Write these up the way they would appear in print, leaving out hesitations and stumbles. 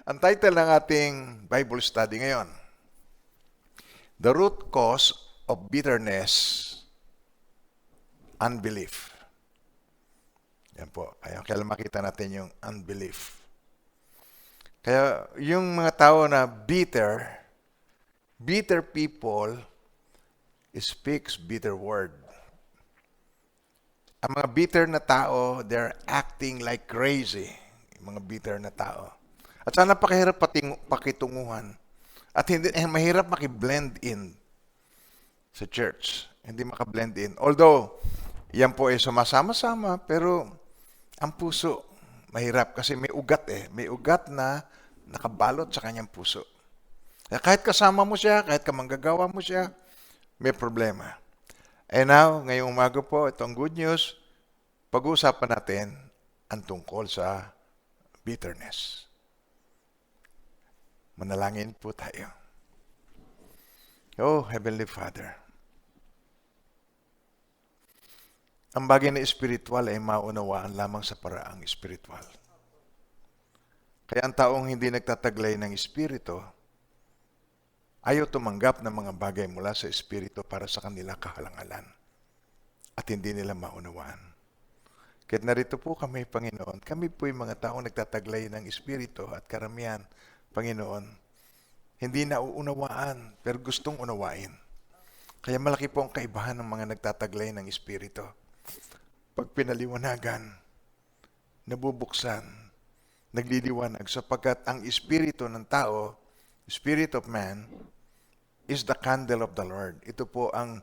Ang title ng ating Bible study ngayon, The Root Cause of Bitterness, Unbelief. Yan po. Kaya makita natin yung unbelief. Kaya yung mga tao na bitter people speaks bitter word. Ang mga bitter na tao, they're acting like crazy. Yung mga bitter na tao. At sana pakihirap pakitunguhan. At hindi mahirap maki-blend in sa church. Hindi maka-blend in. Although, yan po ay sumasama-sama, pero ang puso, mahirap kasi may ugat eh. May ugat na nakabalot sa kanyang puso. Kaya kahit kasama mo siya, kahit kamanggagawa mo siya, may problema. And now, ngayong umaga po, itong good news, pag-uusapan natin ang tungkol sa bitterness. Manalangin po tayo. Oh, Heavenly Father, ang bagay na espiritual ay maunawaan lamang sa paraang espiritual. Kaya ang taong hindi nagtataglay ng espiritu, ayaw tumanggap ng mga bagay mula sa espiritu para sa kanila kahalangalan. At hindi nila maunawaan. Kahit narito po kami, Panginoon, kami po yung mga taong nagtataglay ng espiritu at karamihan, Panginoon, hindi nauunawaan, pero gustong unawain. Kaya malaki po ang kaibahan ng mga nagtataglay ng espiritu. Pag pinaliwanagan, nabubuksan, nagliliwanag, sapagkat ang espiritu ng tao, spirit of man, is the candle of the Lord. Ito po ang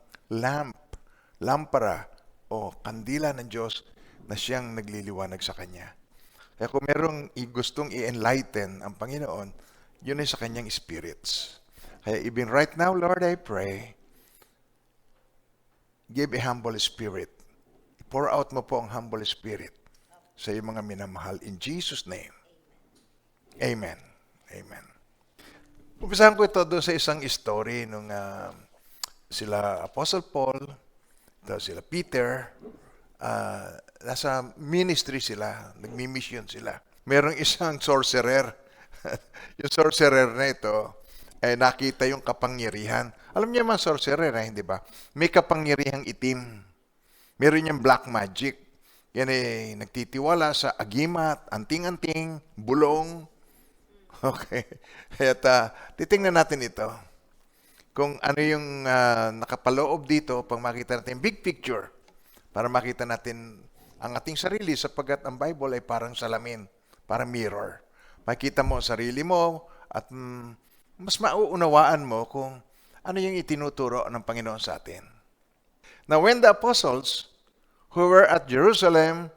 lampara o kandila ng Diyos na siyang nagliliwanag sa Kanya. Kaya kung merong gustong i-enlighten ang Panginoon, yun ay sa Kanyang spirits. Kaya even right now, Lord, I pray, give a humble spirit. Pour out mo po ang humble spirit sa iyong mga minamahal. In Jesus' name. Amen. Amen. Umpisahan ko ito doon sa isang story nung sila Apostle Paul, sila Peter, nasa ministry sila, nagmi-mission sila. Merong isang sorcerer. Yung sorcerer na ito, ay nakita yung kapangyarihan. Alam niyo mga sorcerer, hindi ba? May kapangyarihang itim. Meron niyang black magic. Yan ay nagtitiwala sa agimat, anting-anting, bulong. Okay. At titingnan natin ito. Kung ano yung nakapaloob dito pag makita natin big picture. Para makita natin ang ating sarili sapagkat ang Bible ay parang salamin, parang mirror. Makita mo ang sarili mo at mas mauunawaan mo kung ano yung itinuturo ng Panginoon sa atin. Now when the apostles who were at Jerusalem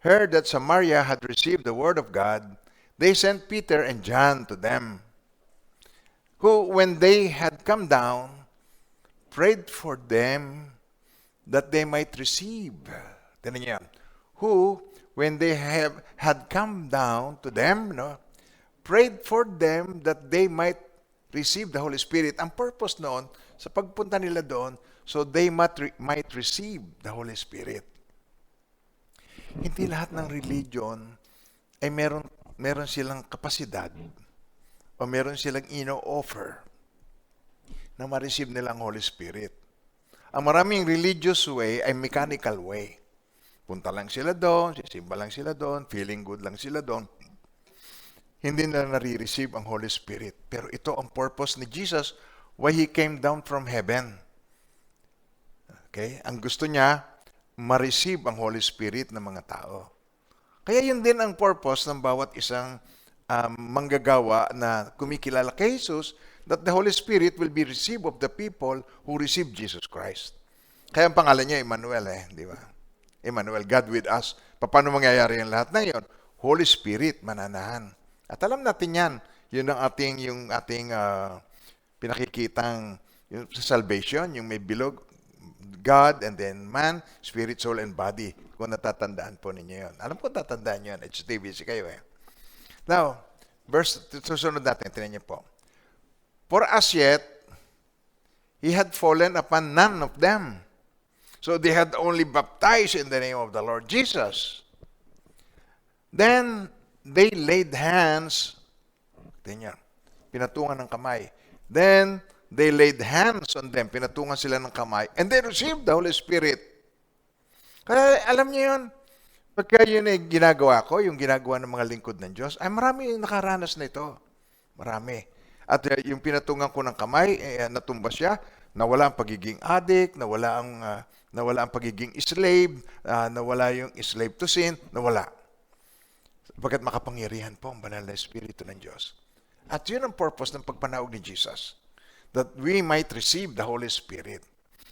heard that Samaria had received the word of God, they sent Peter and John to them, who, when they had come down, prayed for them that they might receive. Tignan niyo yan. Who, when they had come down to them, prayed for them that they might receive the Holy Spirit. Ang purpose noon, sa pagpunta nila doon, so they might receive the Holy Spirit. Hindi lahat ng religion ay meron silang kapasidad o meron silang ino-offer na ma-receive nila ang Holy Spirit. Ang maraming religious way ay mechanical way. Punta lang sila doon, sisimba lang sila doon, feeling good lang sila doon. Hindi nila nare-receive ang Holy Spirit. Pero ito ang purpose ni Jesus why He came down from heaven. Okay? Ang gusto niya, ma-receive ang Holy Spirit ng mga tao. Kaya yun din ang purpose ng bawat isang manggagawa na kumikilala kay Jesus, that the Holy Spirit will be received of the people who receive Jesus Christ. Kaya ang pangalan niya, Emmanuel di ba? Emmanuel, God with us. Paano mangyayari ang lahat na yun? Holy Spirit, mananahan. At alam natin yan. Yun ang yung ating pinakikitang yung sa salvation, yung may bilog, God and then man, spirit, soul, and body. Kung natatandaan po ninyo yun. Alam ko tatandaan yun. HTVC kayo Now, susunod natin. Tinan niyo po. For as yet, he had fallen upon none of them. So they had only baptized in the name of the Lord Jesus. Then they laid hands Tingnan. Pinatungan ng kamay. Then, they laid hands on them. Pinatungan sila ng kamay. And they received the Holy Spirit. Kaya alam niyo yun, pagka yun ay ginagawa ko, yung ginagawa ng mga lingkod ng Diyos, ay marami nakaranas na ito. Marami. At yung pinatungan ko ng kamay, natumba siya, nawala ang pagiging addict, nawala ang pagiging slave, nawala yung slave to sin, nawala. Pagkat makapangyarihan po ang banal na Espiritu ng Diyos. At yun ang purpose ng pagpanaog ni Jesus, that we might receive the Holy Spirit.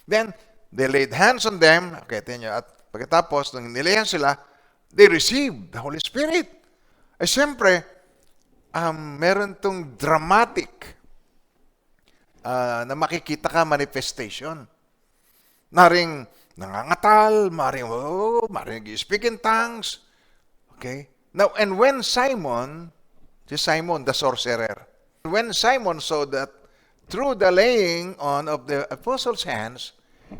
Then, they laid hands on them, okay, tingnan nyo, at pagkatapos, nung nilayan sila, they received the Holy Spirit. Eh, siyempre, meron tong dramatic na makikita ka manifestation. Maring nangangatal, maring speak in tongues. Okay? Now, and when Simon, the sorcerer, when Simon saw that through the laying on of the apostles' hands,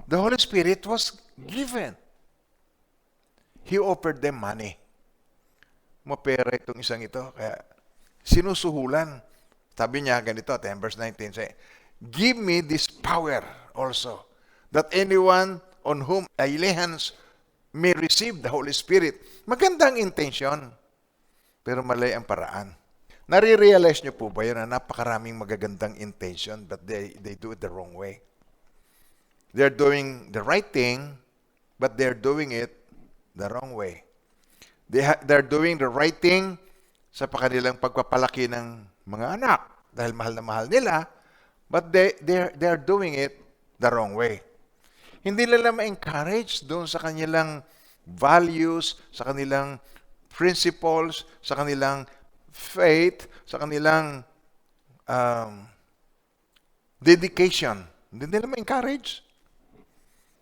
the Holy Spirit was given, he offered them money. Mapera itong isang ito. Kaya sinusuhulan. Sabi niya ganito, 10 verse 19, say, give me this power also, that anyone on whom I lay hands may receive the Holy Spirit. Magandang intention, pero mali ang paraan. Nare-realize niyo po ba yun na napakaraming magagandang intention, but they do it the wrong way? They're doing the right thing, but they're doing it the wrong way. They're doing the right thing sa kanilang pagpapalaki ng mga anak dahil mahal na mahal nila, but they're doing it the wrong way. Hindi nila ma-encourage doon sa kanilang values, sa kanilang principles, sa kanilang faith, sa kanilang dedication. Hindi nila ma-encourage.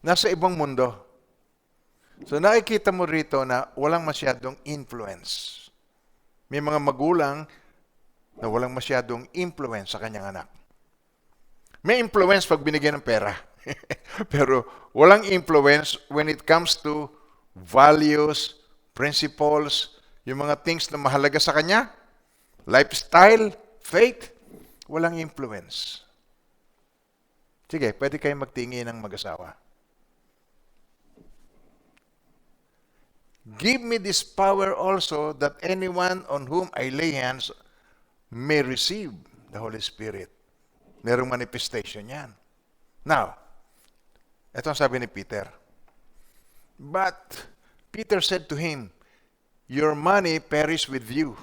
Nasa ibang mundo. So nakikita mo rito na walang masyadong influence. May mga magulang na walang masyadong influence sa kanyang anak. May influence pag binigyan ng pera. Pero walang influence when it comes to values, principles, yung mga things na mahalaga sa kanya, lifestyle, faith, walang influence. Sige, pwede kayong magtingin ng mag-asawa. Give me this power also that anyone on whom I lay hands may receive the Holy Spirit. Merong manifestation yan. Now, ito ang sabi ni Peter. But Peter said to him, your money perish with you,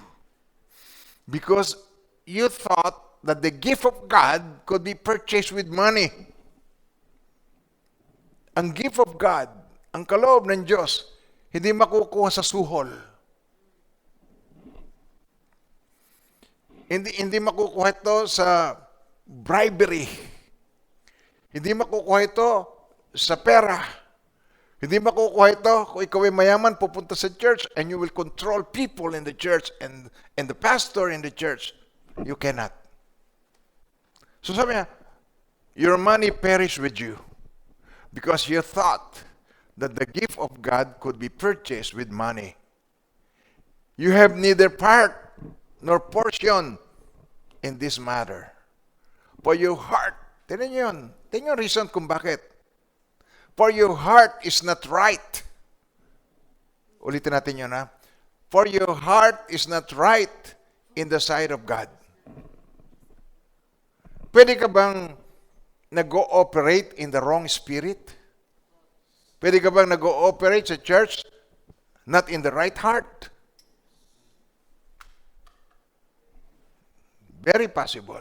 because you thought that the gift of God could be purchased with money. Ang gift of God, ang kaloob ng Diyos, hindi makukuha sa suhol. Hindi makukuha ito sa bribery. Hindi makukuha ito sa pera. Hindi makukuha ito kung ikaw ay mayaman, pupunta sa church and you will control people in the church and the pastor in the church. You cannot. So sabi niya, your money perish with you because you thought that the gift of God could be purchased with money. You have neither part nor portion in this matter. For your heart, tingnan nyo yun. Tingnan yung reason kung bakit. For your heart is not right. Ulitin natin yun, ha? For your heart is not right in the sight of God. Pwede ka bang nag-ooperate in the wrong spirit? Pwede ka bang nag-ooperate sa church not in the right heart? Very possible.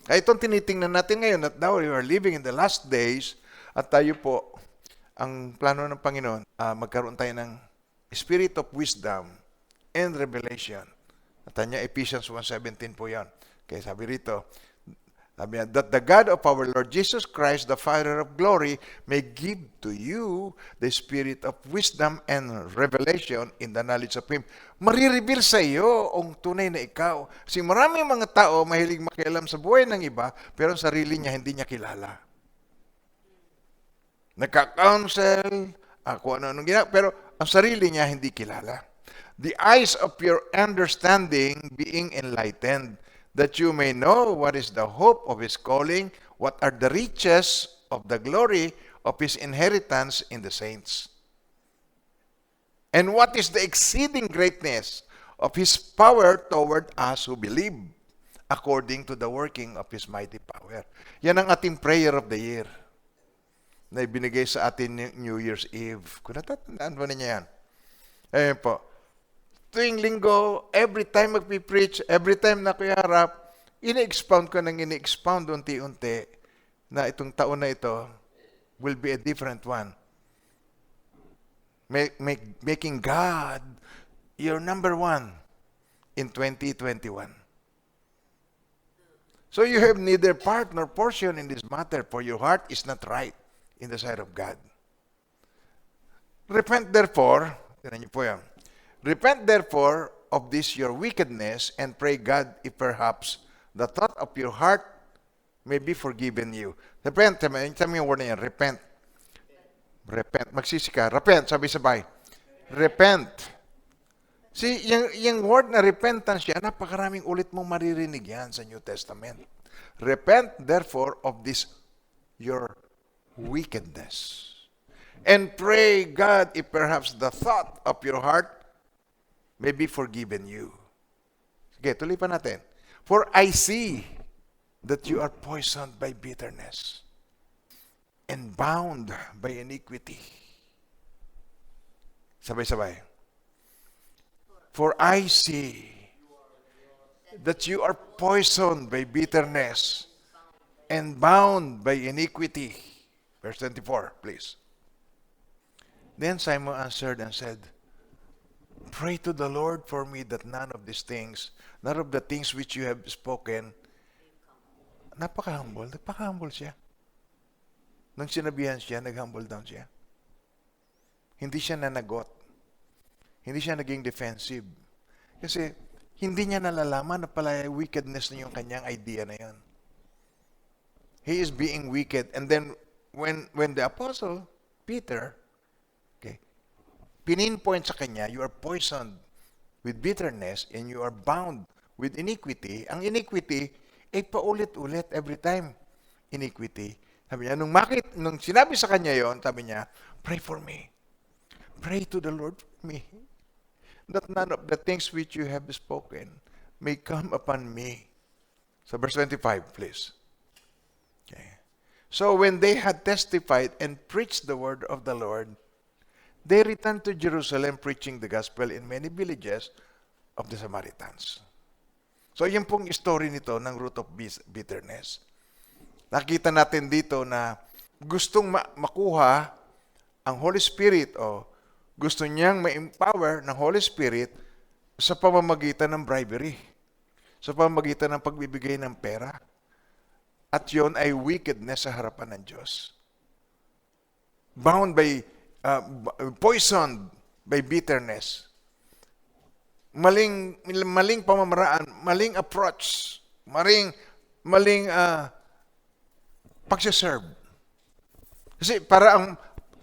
Kaya itong tinitingnan natin ngayon at now we are living in the last days at tayo po, ang plano ng Panginoon, magkaroon tayo ng spirit of wisdom and revelation. At niya, Ephesians 1:17 po yan. Kaya sabi rito, sabi niya, that the God of our Lord Jesus Christ, the Father of glory, may give to you the spirit of wisdom and revelation in the knowledge of Him. Marireveal sa iyo ang tunay na ikaw. Kasi maraming mga tao mahilig makialam sa buhay ng iba, pero ang sarili niya hindi niya kilala. Nagka-counsel, kung ano-anong ginagawa, pero ang sarili niya hindi kilala. The eyes of your understanding being enlightened, that you may know what is the hope of his calling, what are the riches of the glory of his inheritance in the saints, and what is the exceeding greatness of his power toward us who believe, according to the working of his mighty power. Yan ang ating prayer of the year na ibinigay sa atin New Year's Eve. Kung natatandaan ba ninyo yan? Ayun po. Tuwing linggo, every time magpipreach, every time na kuyaharap, ini-expound ko nang ini-expound unti-unti na itong taon na ito will be a different one. Making God your number one in 2021. So you have neither part nor portion in this matter, for your heart is not right in the sight of God. Repent therefore, tinan niyo po yan. Repent therefore of this your wickedness, and pray God if perhaps the thought of your heart may be forgiven you. Repent, sabi yung word na yan, repent. Repent, magsisi ka, repent, sabay-sabay. Repent. See, yung word na repentance yan, napakaraming ulit mong maririnig yan sa New Testament. Repent therefore of this your wickedness. And pray God if perhaps the thought of your heart may be forgiven you. Sige, tuloy pa natin. For I see that you are poisoned by bitterness and bound by iniquity. Sabay-sabay. For I see that you are poisoned by bitterness and bound by iniquity. Verse 24, please. Then Simon answered and said, pray to the Lord for me that none of these things, none of the things which you have spoken. Napaka-humble siya. Nang sinabihan siya, nag-humble down siya. Hindi siya nanagot. Hindi siya naging defensive. Kasi hindi niya nalalaman na pala wickedness na yung kanyang idea na yun. He is being wicked. And then, when the apostle, Peter, pininpoint sa kanya, you are poisoned with bitterness and you are bound with iniquity. Ang iniquity, paulit-ulit every time. Iniquity. Sabi niya, nung sinabi sa kanya yon, sabi niya, pray for me. Pray to the Lord for me. That none of the things which you have spoken may come upon me. So verse 25, please. Okay. So when they had testified and preached the word of the Lord, they returned to Jerusalem preaching the gospel in many villages of the Samaritans. So yun pong story nito ng root of bitterness. Nakita natin dito na gustong makuha ang Holy Spirit o gusto niyang ma-empower ng Holy Spirit sa pamamagitan ng bribery, sa pamamagitan ng pagbibigay ng pera. At yon ay wickedness sa harapan ng Diyos. Bound by poisoned by bitterness. Maling pamamaraan, maling approach, maling pagsiserve. Kasi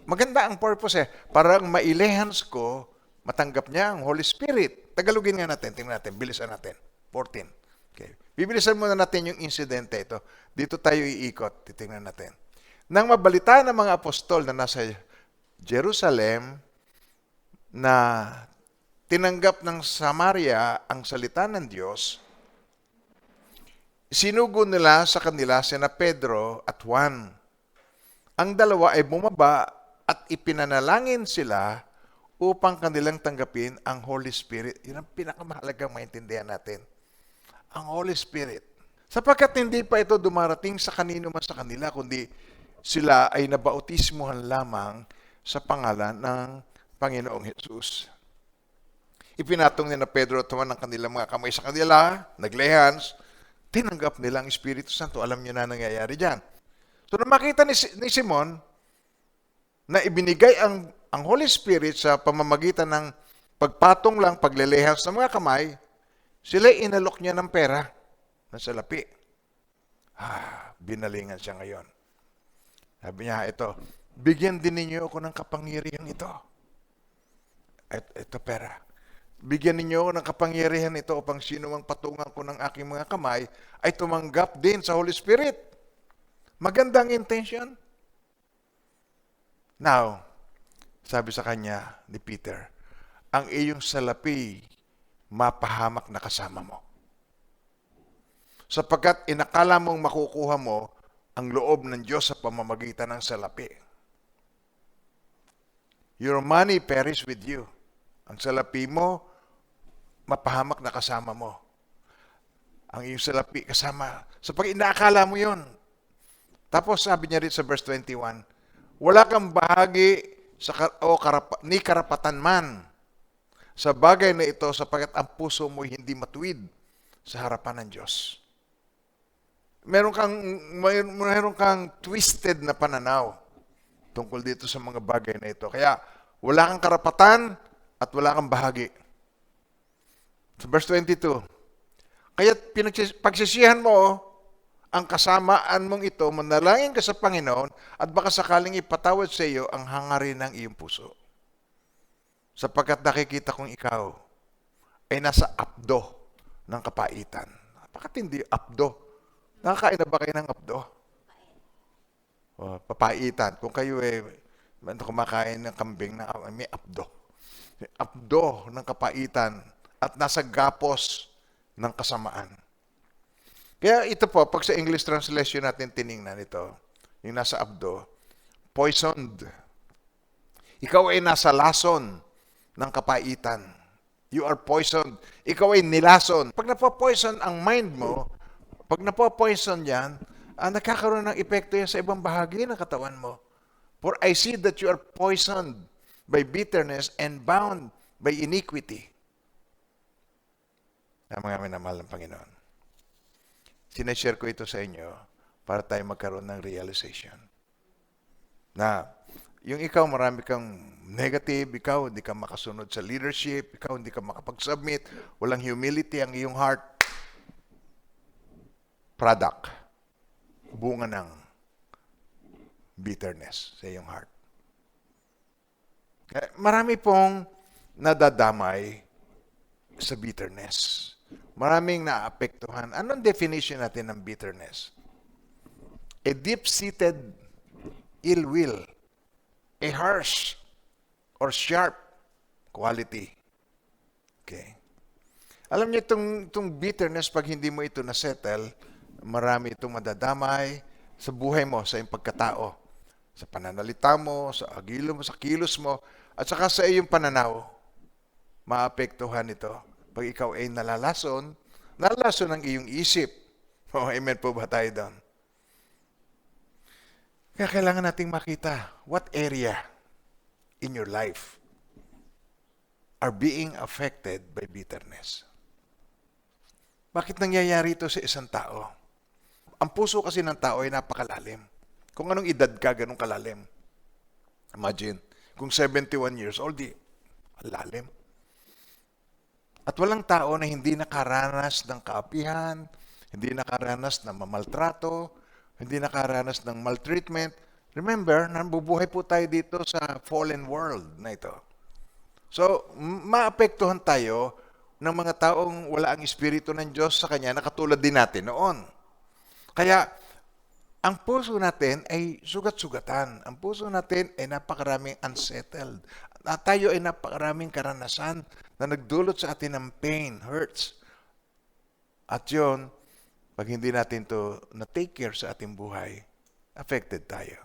maganda ang purpose para ang mailehans ko, matanggap niya ang Holy Spirit. Tagalogin nga natin, tingnan natin, bilisan natin. 14. Okay. Bibilisan muna natin yung insidente ito. Dito tayo iikot, titingnan natin. Nang mabalita ng mga apostol na nasa Jerusalem na tinanggap ng Samaria ang salita ng Diyos, sinugo nila sa kanila sina Pedro at Juan. Ang dalawa ay bumaba at ipinanalangin sila upang kanilang tanggapin ang Holy Spirit. Yun ang pinakamahalagang maintindihan natin. Ang Holy Spirit. Sapagkat hindi pa ito dumarating sa kanino man sa kanila, kundi sila ay nabautismuhan lamang sa pangalan ng Panginoong Hesus. Ipinatong ni na Pedro at Juan ang kanilang mga kamay sa kanila, naglehans, tinanggap nila ang Espiritu Santo. Alam niyo na nangyayari dyan. So, nung makita ni Simon na ibinigay ang Holy Spirit sa pamamagitan ng pagpatong lang, paglelehans ng mga kamay, sila inalok niya ng pera na salapi. Binalingan siya ngayon. Sabi niya, ito, bigyan din ninyo ako ng kapangyarihan ito. Ito pera. Bigyan ninyo ako ng kapangyarihan ito upang sino mang patungan ko ng aking mga kamay ay tumanggap din sa Holy Spirit. Magandang intention. Now, sabi sa kanya ni Peter, ang iyong salapi mapahamak na kasama mo. Sapagkat inakala mong makukuha mo ang loob ng Diyos sa pamamagitan ng salapi. Your money perish with you. Ang salapi mo, mapahamak na kasama mo. Ang iyong salapi kasama. Sapagkat inaakala mo yon. Tapos sabi niya rin sa verse 21, wala kang bahagi ni karapatan man sa bagay na ito sapagkat ang puso mo hindi matuwid sa harapan ng Diyos. Meron kang twisted na pananaw tungkol dito sa mga bagay na ito. Kaya wala kang karapatan at wala kang bahagi. Sa verse 22, kaya pagsisihan mo ang kasamaan mong ito, manalangin ka sa Panginoon at baka sakaling ipatawad sa iyo ang hangarin ng iyong puso. Sapagkat nakikita kong ikaw ay nasa abdo ng kapaitan. Napakatindi, abdo. Nakakain na ba kayo ng abdo? O, papaitan. Kung kayo kumakain ng kambing na may abdo. Abdo ng kapaitan at nasa gapos ng kasamaan. Kaya ito po, pag sa English translation natin tiningnan ito, yung nasa abdo, poisoned. Ikaw ay nasa lason ng kapaitan. You are poisoned. Ikaw ay nilason. Pag napo-poison ang mind mo, pag napo-poison yan, nakakaroon ng epekto yan sa ibang bahagi ng katawan mo. For I see that you are poisoned by bitterness and bound by iniquity. Mga minamahal ng Panginoon. Sineshare ko ito sa inyo para tayo magkaroon ng realization. Na, yung ikaw marami kang negative, ikaw hindi ka makasunod sa leadership, ikaw hindi ka makapag-submit, walang humility ang iyong heart. Product. Bunga ng bitterness sa iyong heart. Marami pong nadadamay sa bitterness. Maraming naapektuhan. Anong definition natin ng bitterness? A deep-seated ill will, a harsh or sharp quality. Okay. Alam niyo itong bitterness, pag hindi mo ito na-settle, marami itong madadamay sa buhay mo, sa iyong pagkatao, sa pananalita mo, sa agilo mo, sa kilos mo, at saka sa iyong pananaw. Maapektuhan ito. Pag ikaw ay nalalason ang iyong isip. Oh, amen po ba tayo doon? Kaya kailangan nating makita what area in your life are being affected by bitterness. Bakit nangyayari ito sa isang tao? Ang puso kasi ng tao ay napakalalim. Kung anong edad ka, ganun kalalim. Imagine, kung 71 years old, lalim. At walang tao na hindi nakaranas ng kaapihan, hindi nakaranas ng mamaltrato, hindi nakaranas ng maltreatment. Remember, nabubuhay po tayo dito sa fallen world na ito. So, maapektuhan tayo ng mga taong wala ang Espiritu ng Diyos sa Kanya na katulad din natin noon. Kaya, ang puso natin ay sugat-sugatan. Ang puso natin ay napakaraming unsettled. At tayo ay napakaraming karanasan na nagdulot sa atin ng pain, hurts. At yun, pag hindi natin to na-take care sa ating buhay, affected tayo.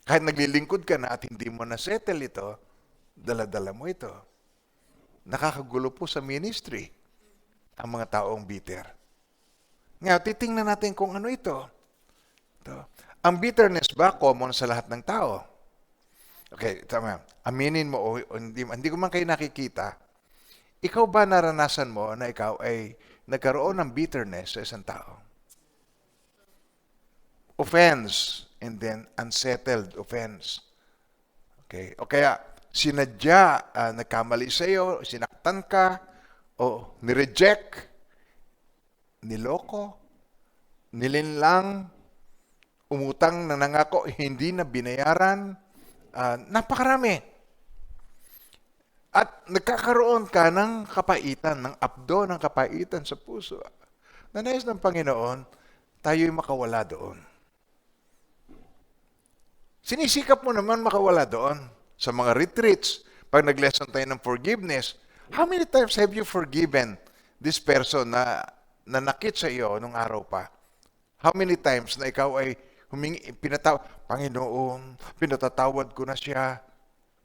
Kahit naglilingkod ka na at hindi mo na-settle ito, dala-dala mo ito. Nakakagulo po sa ministry ang mga taong bitter. Ngayon, titingnan natin kung ano ito. Ang bitterness ba common sa lahat ng tao? Okay, tama. Aminin mo o hindi ko man kayo nakikita. Ikaw ba naranasan mo na ikaw ay nagkaroon ng bitterness sa isang tao? Offense and then unsettled offense. Okay? O kaya sinadya, nagkamali sa iyo, sinaktan ka, o nireject, niloko, nilinlang, umutang na nangako, hindi na binayaran. Napakarami. At nagkakaroon ka ng kapaitan, ng abdo ng kapaitan sa puso. Na nais ng Panginoon, tayo'y makawala doon. Sinisikap mo naman makawala doon. Sa mga retreats, pag nag-lesson tayo ng forgiveness, how many times have you forgiven this person na nanakit sa iyo nung araw pa? How many times na ikaw ay Panginoon, pinatatawad ko na siya.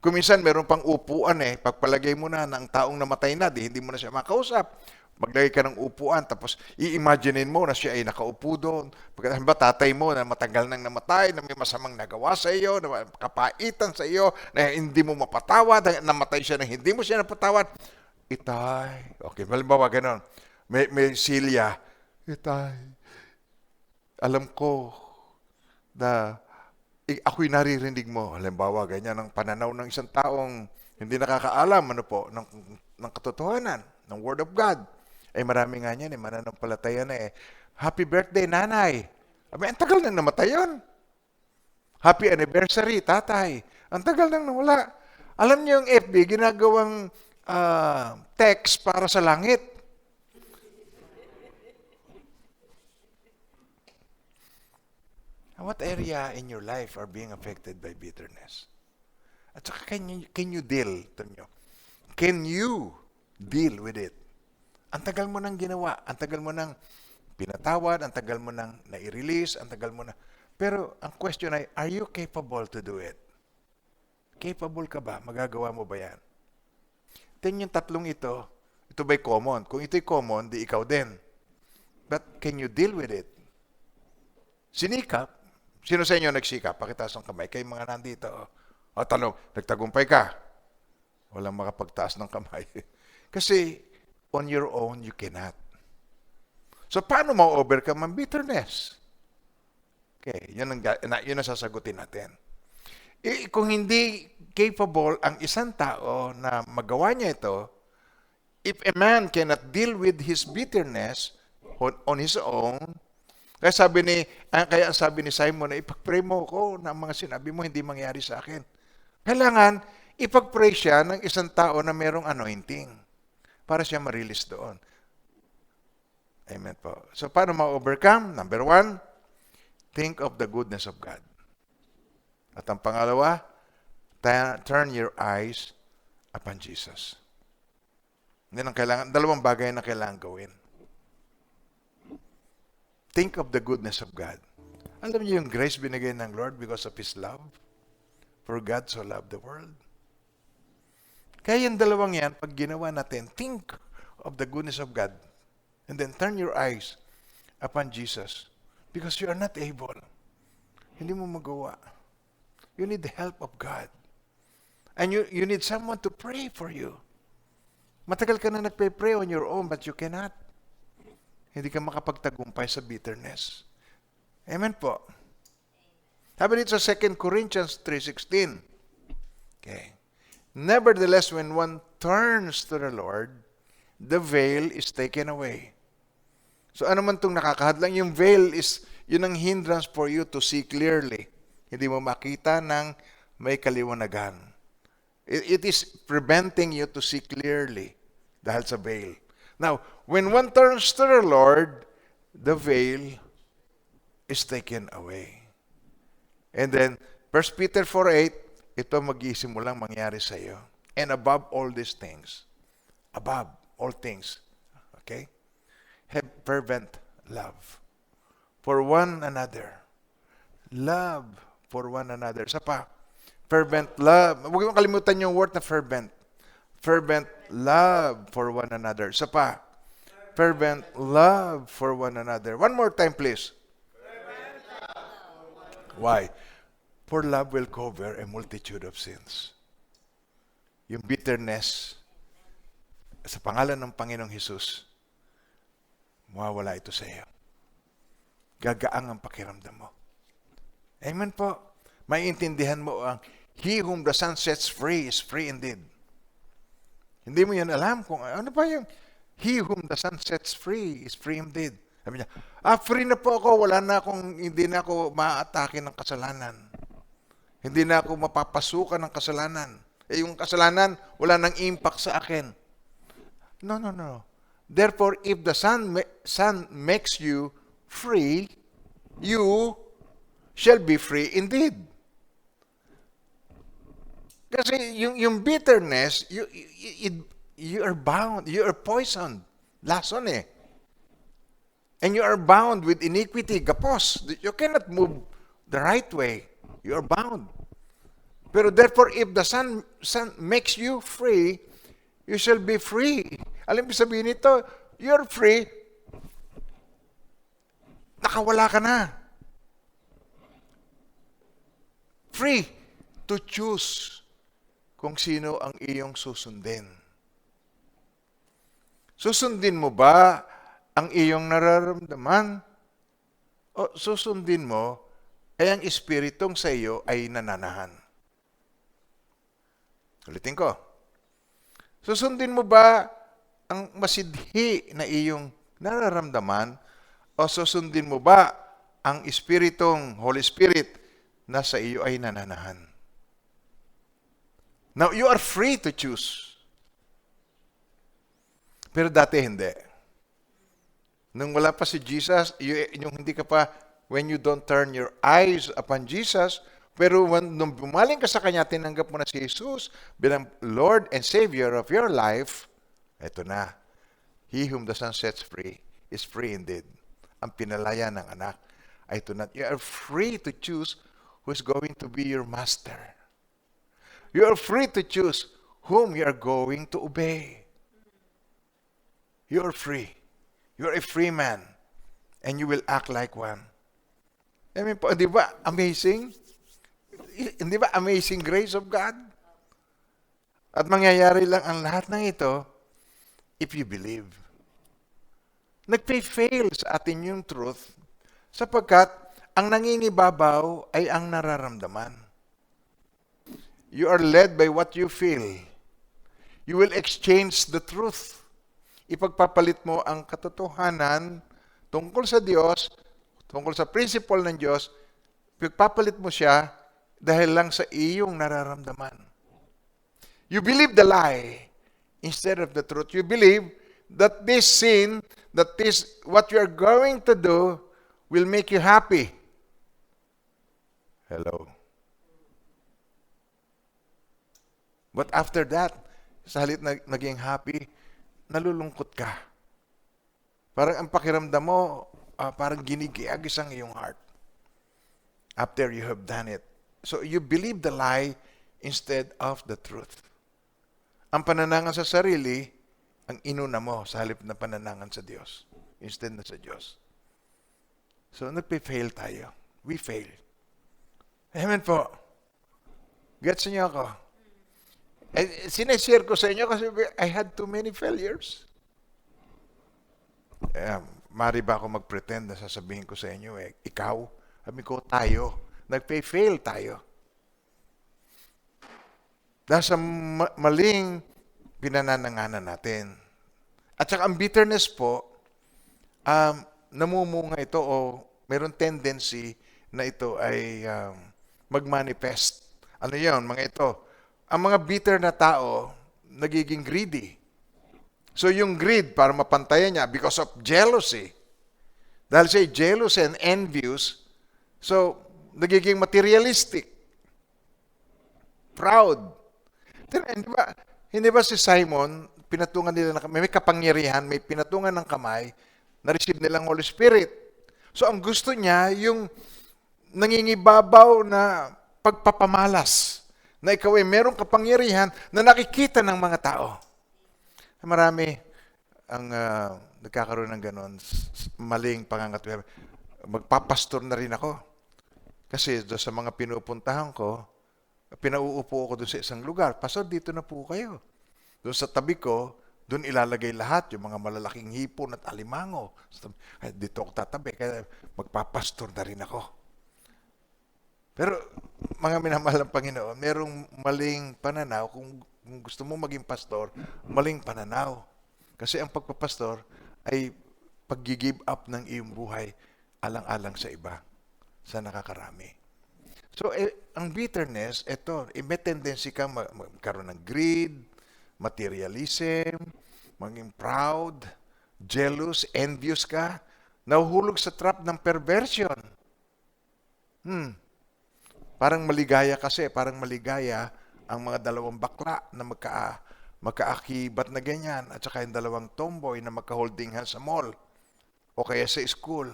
Kuminsan meron pang upuan pagpalagay mo na ng taong namatay na, di hindi mo na siya makausap. Maglagay ka ng upuan, tapos i-imaginein mo na siya ay nakaupo doon. Pagkatapos ba, tatay mo na matagal nang namatay, na may masamang nagawa sa iyo, na kapaitan sa iyo, na hindi mo mapatawad, namatay siya na hindi mo siya napatawad. Itay, okay, halimbawa ganon. May silya, Itay, alam ko na ako'y naririnig mo. Halimbawa, ganyan ang pananaw ng isang taong hindi nakakaalam ng katotohanan, ng Word of God. Marami nga niyan, mananampalataya na Happy birthday, nanay. Ang tagal nang namatay yun. Happy anniversary, tatay. Ang tagal nang nawala. Alam niyo yung FB, ginagawang text para sa langit. What area in your life are being affected by bitterness? At saka, can you deal? Can you deal with it? Ang tagal mo nang ginawa, ang tagal mo nang pinatawad, ang tagal mo nang nai-release, ang tagal mo na. Pero ang question ay, are you capable to do it? Capable ka ba? Magagawa mo ba yan? Then yung tatlong ito ba'y common? Kung ito'y common, di ikaw din. But can you deal with it? Sinikap. Sino sa inyo nagsikap? Pakitaas ng kamay. Kayo mga nandito. O tanong, nagtagumpay ka? Walang makapagtaas ng kamay. Kasi on your own, you cannot. So, paano ma-overcome ang bitterness? Okay, yun ang sasagutin natin. Kung hindi capable ang isang tao na magawa niya ito, if a man cannot deal with his bitterness on his own, kaya sabi ni Simon na ipag-pray mo ko na ang mga sinabi mo hindi mangyari sa akin. Kailangan ipag-pray siya ng isang tao na merong anointing para siya ma-release doon. Amen po. So, paano ma-overcome? Number 1, think of the goodness of God. At ang pangalawa, turn your eyes upon Jesus. Yan ang dalawang bagay na kailangan gawin. Think of the goodness of God. Alam niyo yung grace binigay ng Lord because of His love? For God so loved the world. Kaya yung dalawang yan, pag ginawa natin, think of the goodness of God. And then turn your eyes upon Jesus. Because you are not able. Hindi mo magawa. You need the help of God. And you need someone to pray for you. Matagal ka na nagpe-pray on your own, but you cannot. Hindi ka makapagtagumpay sa bitterness. Amen po. Sabi dito sa 2 Corinthians 3:16. Okay. Nevertheless, when one turns to the Lord, the veil is taken away. So ano man itong nakakahadlang, yung veil yun ang hindrance for you to see clearly. Hindi mo makita ng may kaliwanagan. It is preventing you to see clearly dahil sa veil. Now, when one turns to the Lord, the veil is taken away. And then, 1 Peter 4:8, ito mag-iisimulang mangyari sa iyo. And above all these things, above all things, okay? Have fervent love for one another. Love for one another. Sa pa, fervent love. Huwag mong kalimutan yung word na fervent. Fervent love for one another. Sa pa, fervent love for one another. One more time, please. Why? For love will cover a multitude of sins. Yung bitterness, sa pangalan ng Panginoong Hesus, mawawala ito sa iyo. Gagaang ang pakiramdam mo. Amen po. Maiintindihan mo ang He whom the Son sets free is free indeed. Hindi mo yan alam kung ano pa yung He whom the Son sets free is free indeed. Sabi niya, free na po ako. Hindi na ako maaatake ng kasalanan. Hindi na ako mapapasukan ng kasalanan. Yung kasalanan, wala nang impact sa akin. No, no, no. Therefore, if the Son makes you free, you shall be free indeed. Kasi yung bitterness, you are bound, you are poisoned. Lason eh. And you are bound with iniquity, gapos. You cannot move the right way. You are bound. Pero therefore, if the Son makes you free, you shall be free. Alam mo sabihin nito, you're free, nakawala ka na. Free to choose kung sino ang iyong susundin. Susundin mo ba ang iyong nararamdaman? O susundin mo ay ang espiritong sa iyo ay nananahan? Ulitin ko. Susundin mo ba ang masidhi na iyong nararamdaman o susundin mo ba ang espiritong Holy Spirit na sa iyo ay nananahan? Now, you are free to choose. Pero dati hindi. Nung wala pa si Jesus, yung hindi ka pa, when you don't turn your eyes upon Jesus, pero nung bumaling ka sa Kanya, tinanggap mo na si Jesus bilang Lord and Savior of your life, eto na. He whom the Son sets free is free indeed. Ang pinalaya ng anak ay ito na. You are free to choose who is going to be your master. You are free to choose whom you are going to obey. You are free. You are a free man. And you will act like one. I mean, di ba amazing? Hindi ba amazing grace of God? At mangyayari lang ang lahat ng ito if you believe. Nagpe-fail sa atin yung truth sapagkat ang nangingibabaw ay ang nararamdaman. You are led by what you feel. You will exchange the truth. Ipagpapalit mo ang katotohanan tungkol sa Diyos, tungkol sa principle ng Diyos, ipagpapalit mo siya dahil lang sa iyong nararamdaman. You believe the lie instead of the truth. You believe that this sin, that this, what you are going to do, will make you happy. Hello. But after that, sa halip na naging happy, nalulungkot ka. Parang ang pakiramdam mo, parang ginigiagis ang iyong heart. After you have done it. So you believe the lie instead of the truth. Ang pananangan sa sarili, ang inuna mo sa halip na pananangan sa Diyos. Instead na sa Diyos. So nagpe-fail tayo. We fail. Amen po. Gets niyo ako? Sineshare ko sa inyo kasi I had too many failures. Mari ba ako mag-pretend na sasabihin ko sa inyo, ikaw, sabi ko, tayo, nagpe-fail tayo. Dahil sa maling pinanananganan natin. At saka ang bitterness po, namumunga ito o mayroon tendency na ito ay mag-manifest. Ano yun, mga ito? Ang mga bitter na tao, nagiging greedy. So yung greed, para mapantayan niya, because of jealousy. Dahil siya jealous and envious, so nagiging materialistic. Proud. Hindi ba si Simon, pinatungan nila may kapangyarihan, may pinatungan ng kamay, na-receive nilang Holy Spirit. So ang gusto niya, yung nangingibabaw na pagpapamalas, na ikaw ay merong kapangyarihan na nakikita ng mga tao. Marami ang nagkakaroon ng ganon, maling pangangatwiran. Magpapastor na rin ako. Kasi sa mga pinupuntahan ko, pinauupo ako doon sa isang lugar. Pastor, dito na po kayo. Doon sa tabi ko, doon ilalagay lahat, yung mga malalaking hipon at alimango. Dito ako tatabi, kaya magpapastor na rin ako. Pero, mga minamahal ng Panginoon, merong maling pananaw. Kung gusto mo maging pastor, maling pananaw. Kasi ang pagpapastor ay pag-give up ng iyong buhay alang-alang sa iba, sa nakakarami. So, ang bitterness, ito, may tendency kang magkaroon ng greed, materialism, maging proud, jealous, envious ka, nahuhulog sa trap ng perversion. Parang maligaya kasi, parang maligaya ang mga dalawang bakla na magkaakibat na ganyan at saka yung dalawang tomboy na magka-holding hands sa mall o kaya sa school.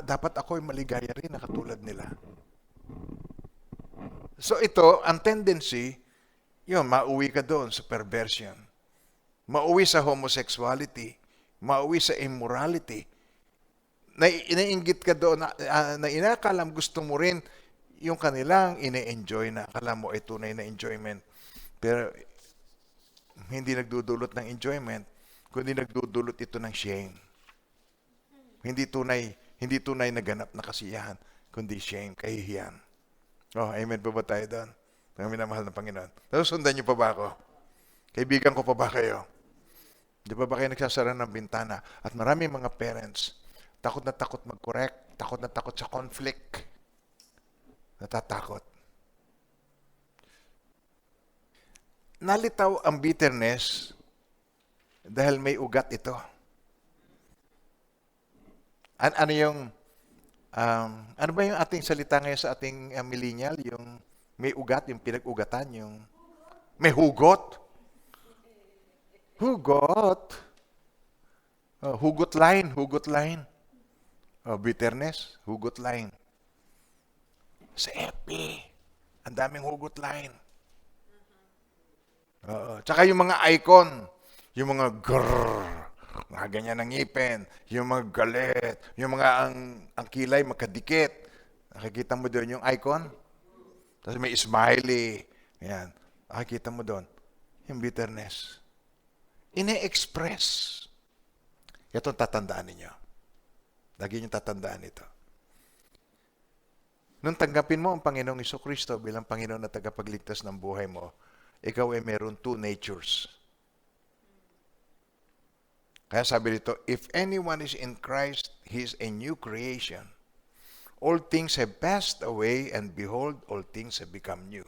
Dapat ako ay maligaya rin na katulad nila. So ito, ang tendency, yun, mauwi ka doon sa perversion. Mauwi sa homosexuality. Mauwi sa immorality. Naiinggit ka doon na inakalam gusto mo rin yung kanilang ine-enjoy na akala mo ay tunay na enjoyment. Pero hindi nagdudulot ng enjoyment, kundi nagdudulot ito ng shame. Hindi tunay na ganap na kasiyahan, kundi shame, kahihiyan. Oh, amen pa ba tayo doon? Ang minamahal ng Panginoon. Nasusundan niyo pa ba ako? Kaibigan ko pa ba kayo? Di ba kayo nagsasara ng bintana? At marami mga parents, takot na takot mag-correct, takot na takot sa conflict. Natatakot. Nalitaw ang bitterness dahil may ugat ito. Ano ba yung ating salita ngayon sa ating millennial? Yung may ugat, yung pinag-ugatan, yung may hugot. Hugot. Hugot line, hugot line. Bitterness, hugot line. Sa FB, ang daming hugot line. Tsaka yung mga icon, yung mga grrrr, mga ganyan ng ngipin, yung mga galit, yung mga ang kilay magkadikit. Nakikita mo doon yung icon? Tapos may smiley. Yan. Nakikita mo doon. Yung bitterness. Ine-express. Ito tatandaan ninyo. Lagi nyo tatandaan ito. Nung tanggapin mo ang Panginoong Jesucristo bilang Panginoon na tagapagligtas ng buhay mo, ikaw ay meron two natures. Kaya sabi dito, if anyone is in Christ, he is a new creation. All things have passed away, and behold, all things have become new.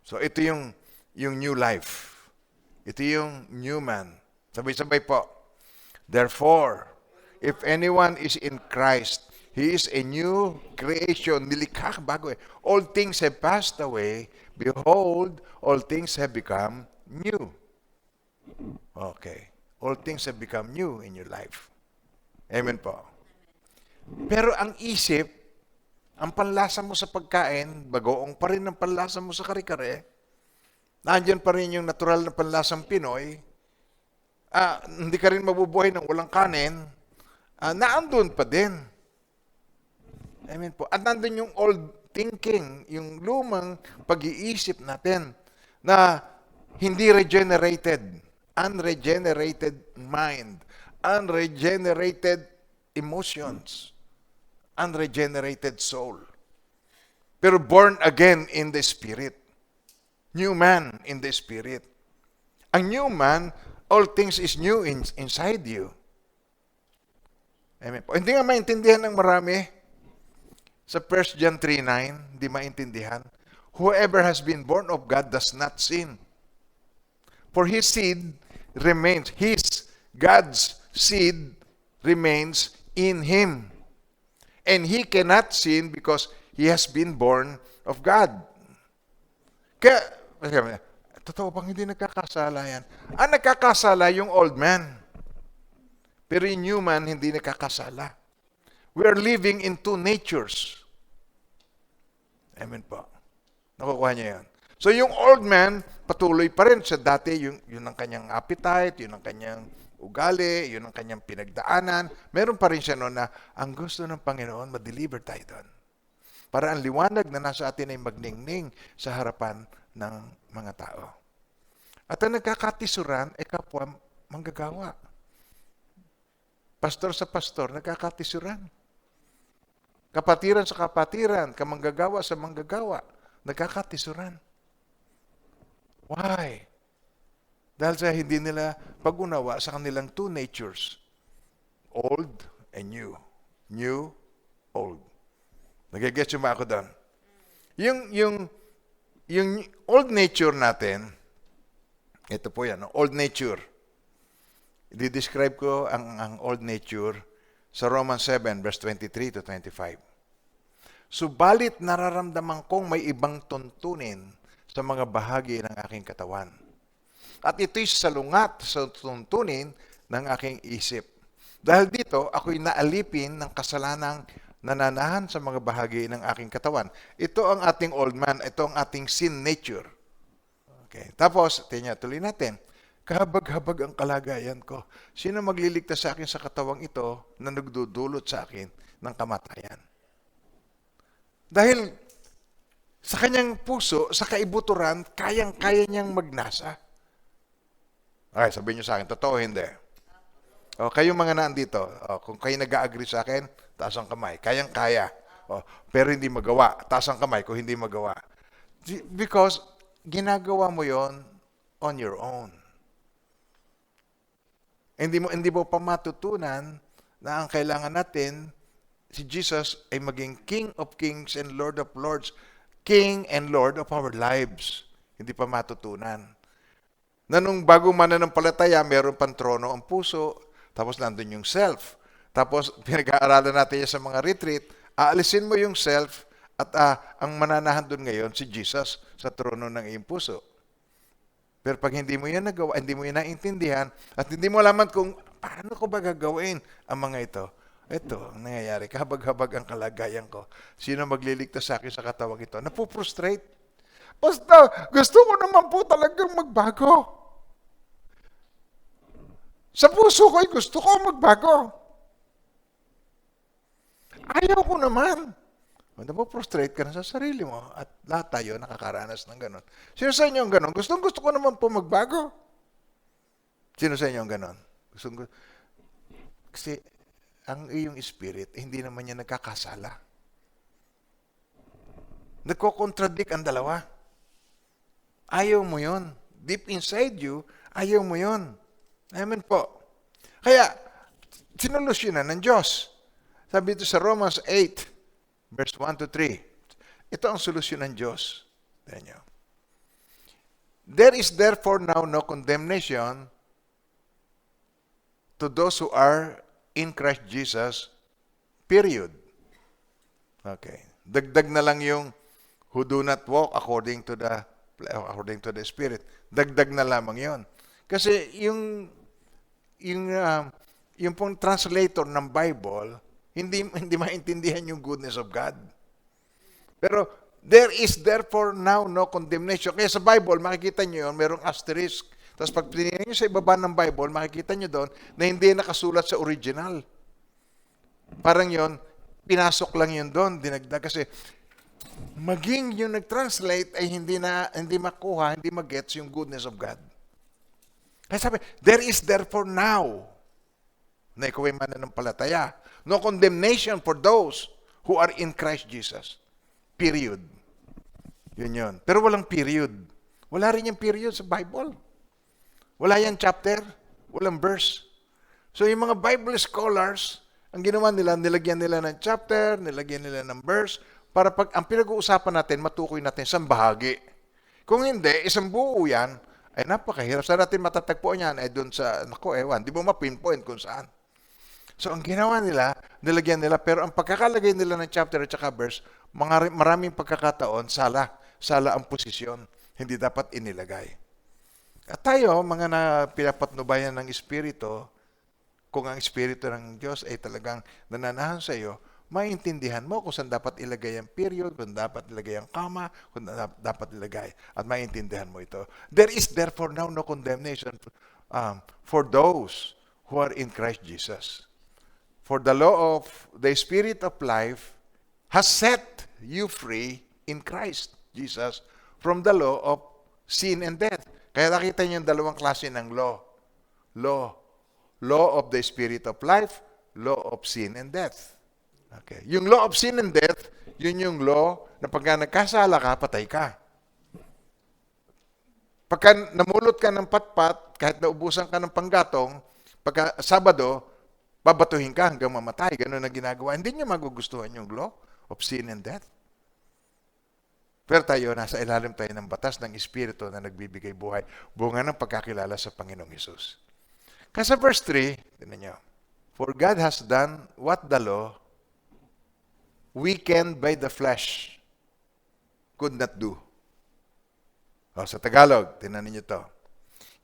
So ito yung new life. Ito yung new man. Sabay-sabay po. Therefore, if anyone is in Christ, he is a new creation. Nilikha bago eh. All things have passed away. Behold, all things have become new. Okay. All things have become new in your life. Amen po. Pero ang isip, ang panlasa mo sa pagkain, bagoong pa rin ang panlasa mo sa kare-kare, nandiyan pa rin yung natural na panlasang Pinoy, hindi ka rin mabubuhay ng walang kanin, naandun pa din. Amen po. At nandun yung old thinking, yung lumang pag-iisip natin na hindi regenerated. Unregenerated mind, unregenerated emotions, unregenerated soul. Pero born again in the Spirit. New man in the Spirit. Ang new man, all things is new inside you. Amen po. Hindi nga maintindihan ng marami. Sa 1 John 3:9, hindi maintindihan. Whoever has been born of God does not sin. For his seed remains, God's seed remains in him. And he cannot sin because he has been born of God. Kaya, totoo bang hindi nagkakasala yan? Nagkakasala yung old man. Pero yung new man, hindi nagkakasala. We are living in two natures. Amen po. Nakukuha niya yan. So yung old man, patuloy pa rin sa dati, yun ang kanyang appetite, yun ang kanyang ugali, yun ang kanyang pinagdaanan. Meron pa rin siya noon na ang gusto ng Panginoon, ma-deliver tayo doon. Para ang liwanag na nasa atin ay magningning sa harapan ng mga tao. At ang nagkakatisuran, kapwa manggagawa. Pastor sa pastor, nagkakatisuran. Kapatiran sa kapatiran, kamanggagawa sa manggagawa, nagkakatisuran. Why? Dahil sa hindi nila pag-unawa sa kanilang two natures, old and new. new, old. Nagigets yung ba ako doon? Yung old nature natin, ito po yan, old nature. I-describe ko ang old nature sa Romans 7, verse 23 to 25. Subalit nararamdaman kong may ibang tuntunin sa mga bahagi ng aking katawan. At ito'y salungat sa tuntunin ng aking isip. Dahil dito, ako'y naalipin ng kasalanang nananahan sa mga bahagi ng aking katawan. Ito ang ating old man. Ito ang ating sin nature. Okay. Tapos, tuloy natin. Kahabag-habag ang kalagayan ko. Sino magliligtas sa akin sa katawang ito na nagdudulot sa akin ng kamatayan? Dahil sa kanyang puso, sa kaibuturan, kayang-kaya niyang magnasa. Okay, sabihin niyo sa akin, totoo hindi? O, kayong mga nandito, kung kayo nag-agree sa akin, taas ang kamay. Kayang-kaya. Pero hindi magawa. Taas ang kamay kung hindi magawa. Because ginagawa mo yon on your own. Hindi mo pa matutunan na ang kailangan natin, si Jesus ay maging King of Kings and Lord of Lords. King and Lord of our lives. Hindi pa matutunan. Na nung bago mananampalataya, meron pang trono ang puso, tapos nandun yung self. Tapos pinag-aaralan natin yan sa mga retreat, aalisin mo yung self at ang mananahan dun ngayon si Jesus sa trono ng iyong puso. Pero pag hindi mo yan nagawa, hindi mo yan naintindihan, at hindi mo alaman kung paano ko ba gagawin ang mga ito ang nangyayari. Kahabag-habag ang kalagayan ko. Sino magliligtas sa akin sa katawang ito? Napuprostrate. Basta, gusto ko naman po talagang magbago. Sa puso ko, gusto ko magbago. Ayaw ko naman. Napuprostrate ka na sa sarili mo at lahat tayo nakakaranas ng ganon. Sino sa inyo ang ganon? Gusto ko naman po magbago. Sino sa inyo ang ganon? Kasi ang iyong spirit, hindi naman niya nagkakasala. Nagko-contradict ang dalawa. Ayaw mo yon. Deep inside you, ayaw mo yon. Amen po. Kaya, sinolusyonan ng Diyos. Sabi ito sa Romans 8, verse 1 to 3. Ito ang solusyon ng Diyos. There is therefore now no condemnation to those who are in Christ Jesus, period. Okay. Dagdag na lang yung who do not walk according to the Spirit. Dagdag na lamang yon. Kasi yung pong translator ng Bible, hindi maintindihan yung goodness of God. Pero, there is therefore now no condemnation. Kaya sa Bible, makikita nyo yun, merong asterisk. Tapos pag pinigyan nyo sa ibaba ng Bible, makikita nyo doon na hindi nakasulat sa original. Parang yun, pinasok lang yun doon, dinagdag. Kasi, maging yung nag-translate ay hindi makuha, hindi mag-gets yung goodness of God. Kaya sabi, there is therefore now, na ikaw ay mananampalataya, no condemnation for those who are in Christ Jesus. Period. Yun. Pero walang period. Wala rin yung period sa Bible. Wala yung chapter, walang verse. So yung mga Bible scholars, ang ginawa nila, nilagyan nila ng chapter, nilagyan nila ng verse, para pag ang pinag-uusapan natin, matukoy natin sa bahagi. Kung hindi, isang buo yan, ay napakahirap. Saan natin matatagpuan yan? Ay doon sa, di mo ma-pinpoint kung saan. So, ang ginawa nila, nilagyan nila, pero ang pagkakalagay nila ng chapter at saka verse, maraming pagkakataon, sala ang posisyon. Hindi dapat inilagay. At tayo, mga pinapatnubayan ng Espiritu, kung ang Espiritu ng Diyos ay talagang nananahan sa iyo, maintindihan mo kung saan dapat ilagay ang period, kung dapat ilagay ang comma, kung dapat ilagay. At maintindihan mo ito. There is therefore now no condemnation for those who are in Christ Jesus. For the law of the Spirit of life has set you free in Christ Jesus from the law of sin and death. Kaya nakita niyo yung dalawang klase ng law. Law of the Spirit of life, law of sin and death. Okay. Yung law of sin and death, yun yung law na pagka nagkasala ka, patay ka. Pagka namulot ka ng patpat, kahit naubusan ka ng panggatong, pagka Sabado, Babatuhin ka hanggang mamatay. Ganun ang ginagawa. Hindi niyo magugustuhan yung law of sin and death. Pero tayo, nasa ilalim tayo ng batas ng Espiritu na nagbibigay buhay. Bunga ng pagkakilala sa Panginoong Hesus. Kasi sa verse 3, tingnan niyo, for God has done what the law, weakened by the flesh, could not do. O, sa Tagalog, tingnan niyo to.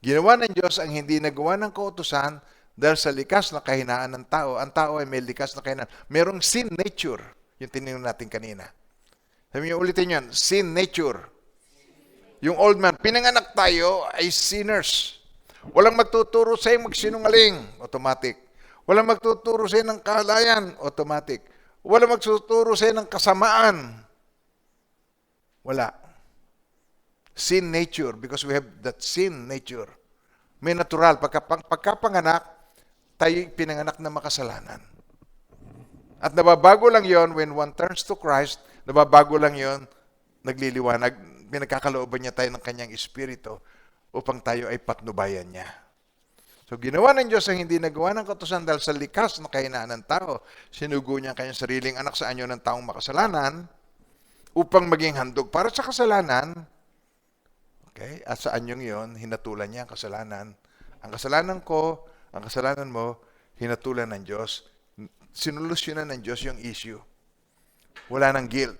Ginawa ng Diyos ang hindi nagawa ng kautusan dahil sa likas na kahinaan ng tao. Ang tao ay may likas na kahinaan. Merong sin nature, yung tinignan natin kanina. Sabi niyo, ulitin yan, sin nature. Yung old man, pinanganak tayo ay sinners. Walang magtuturo sa'yo magsinungaling, automatic. Walang magtuturo sa'yo ng kahalayan, automatic. Walang magtuturo sa'yo ng kasamaan. Wala. Sin nature, because we have that sin nature. May natural. Pagkapanganak, tayo pinanganak na makasalanan. At nababago lang yon when one turns to Christ, nababago lang yon, nagliliwanag, pinagkakalooban niya tayo ng kanyang espiritu upang tayo ay patnubayan niya. So ginawa ng Diyos ang hindi nagawa ng kautusan dahil sa likas na kahinaan ng tao. Sinugo niya ang kanyang sariling anak sa anyo ng taong makasalanan upang maging handog para sa kasalanan. Okay? At sa anyong yon, hinatulan niya ang kasalanan. Ang kasalanan ko, ang kasalanan mo, hinatulan ng Diyos. Sinolusyonan ng Diyos yung issue. Wala nang guilt.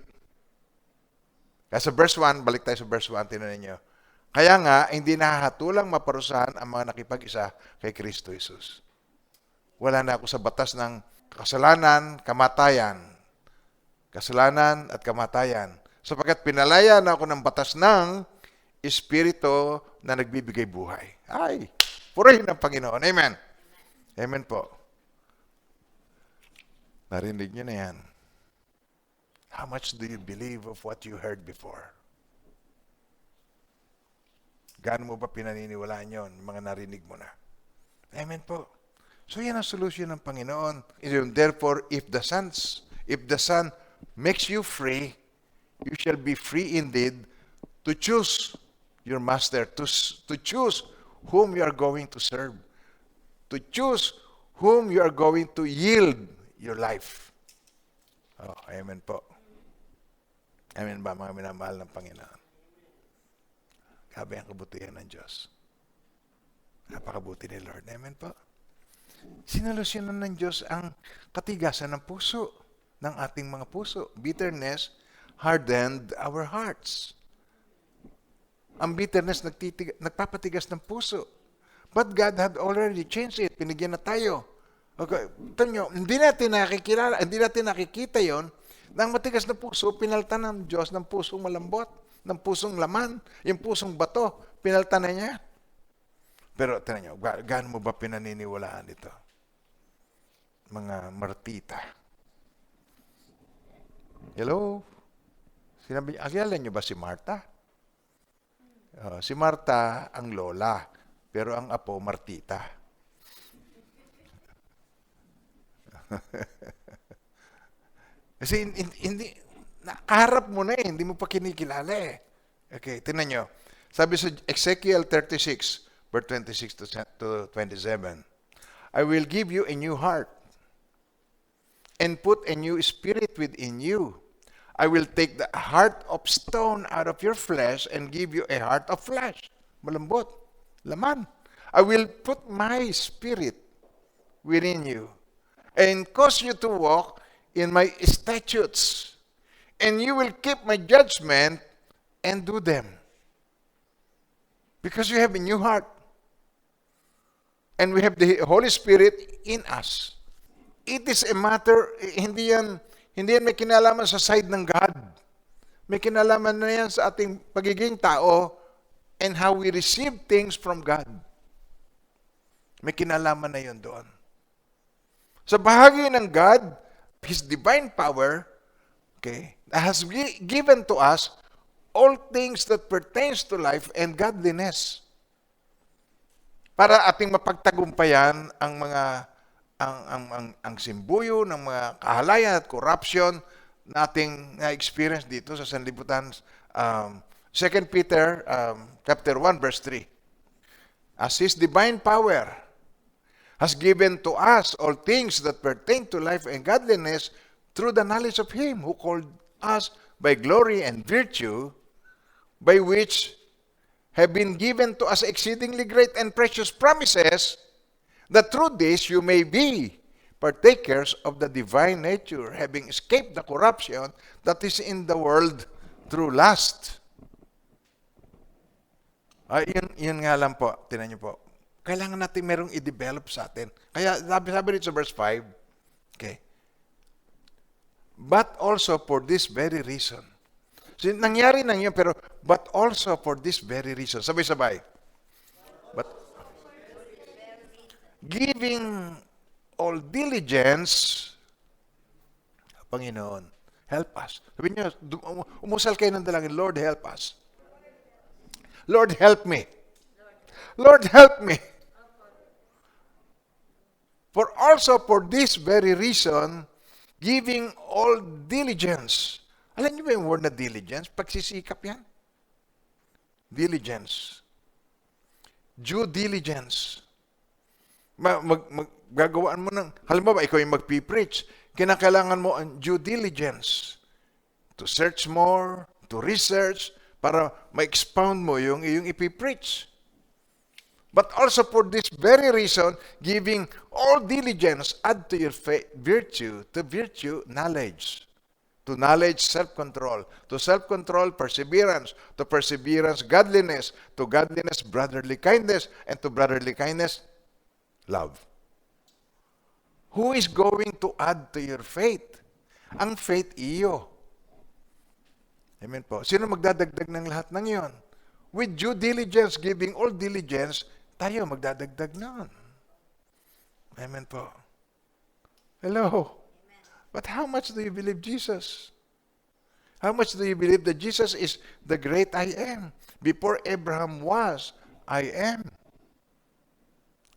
Kaya sa verse 1, balik tayo sa verse 1, tinan ninyo. Kaya nga, hindi nahahatulang maparusahan ang mga nakipag-isa kay Kristo Jesus. Wala na ako sa batas ng kasalanan, kamatayan. Kasalanan at kamatayan. Sapagkat pinalaya na ako ng batas ng Espiritu na nagbibigay buhay. Ay, purihin ng Panginoon. Amen. Amen po. Narinig niyo na yan. How much do you believe of what you heard before? Gaano mo ba pinaniniwalaan yun, mga narinig mo na? Amen po. So yan ang solusyon ng Panginoon. Therefore, if the Son makes you free, you shall be free indeed to choose your master, to choose whom you are going to serve, to choose whom you are going to yield your life. Oh, amen po. Amen ba, mga minamahal ng Panginoon? Grabe ang kabutihan ng Diyos. Napakabuti ni Lord. Amen po. Sinalusyonan ng Diyos ang katigasan ng puso, ng ating mga puso. Bitterness hardened our hearts. Ang bitterness nagpapatigas ng puso. But God had already changed it. Pinigyan na tayo. Okay, tanyo, hindi natin nakikita yon ng matigas na puso, pinaltan ng Diyos ng pusong malambot, ng pusong laman, yung pusong bato, pinaltan na niya. Pero tanyo, gaano mo ba pinaniniwalaan ito? Mga martita. Hello? Akala niyo ba si Martha? Si Martha ang lola, pero ang apo Martita. Kasi hindi, nakaharap mo na hindi mo pa kinikilala eh. Okay, tingnan nyo. Sabi sa Ezekiel 36, verse 26 to 27, I will give you a new heart and put a new spirit within you. I will take the heart of stone out of your flesh and give you a heart of flesh. Malambot. Laman. I will put my spirit within you and cause you to walk in my statutes. And you will keep my judgment and do them. Because you have a new heart. And we have the Holy Spirit in us. It is a matter, hindi yan may kinalaman sa side ng God. May kinalaman na yan sa ating pagiging tao and how we receive things from God. May kinalaman na yun doon. Sa bahagi ng God, His divine power, okay, has given to us all things that pertains to life and godliness. Para ating mapagtagumpayan ang mga ang simbuyo ng mga kahalayan at corruption nating na-experience dito sa sanlibutan. 2 Peter chapter 1 verse 3. As His divine power has given to us all things that pertain to life and godliness through the knowledge of Him who called us by glory and virtue, by which have been given to us exceedingly great and precious promises, that through this you may be partakers of the divine nature, having escaped the corruption that is in the world through lust. Yun nga lang po, tinan niyo po. Kailangan natin merong i-develop sa atin. Kaya sabi rin sa verse 5, okay, but also for this very reason. So, nangyari na yun, pero but also for this very reason. Sabay-sabay. But giving all diligence, Panginoon, help us. Sabi niyo, umusal kayo ng dalangin, Lord, help us. Lord, help me. Lord, help me. For also for this very reason, giving all diligence. Alam niyo ba yung word na diligence? Pagsisikap yan. Diligence. Due diligence. Gagawaan mo ng, halimbawa, ikaw yung magpipreach, kinakailangan mo ang due diligence. To search more, to research, para ma-expound mo yung iyong ipipreach. But also for this very reason, giving all diligence, add to your faith virtue, to virtue, knowledge. To knowledge, self-control. To self-control, perseverance. To perseverance, godliness. To godliness, brotherly kindness. And to brotherly kindness, love. Who is going to add to your faith? Ang faith, iyo. Amen po. Sino magdadagdag ng lahat ng iyon? With due diligence, giving all diligence, tayo magdadagdag nun. Amen po. Hello. Amen. But how much do you believe Jesus? How much do you believe that Jesus is the great I am? Before Abraham was, I am.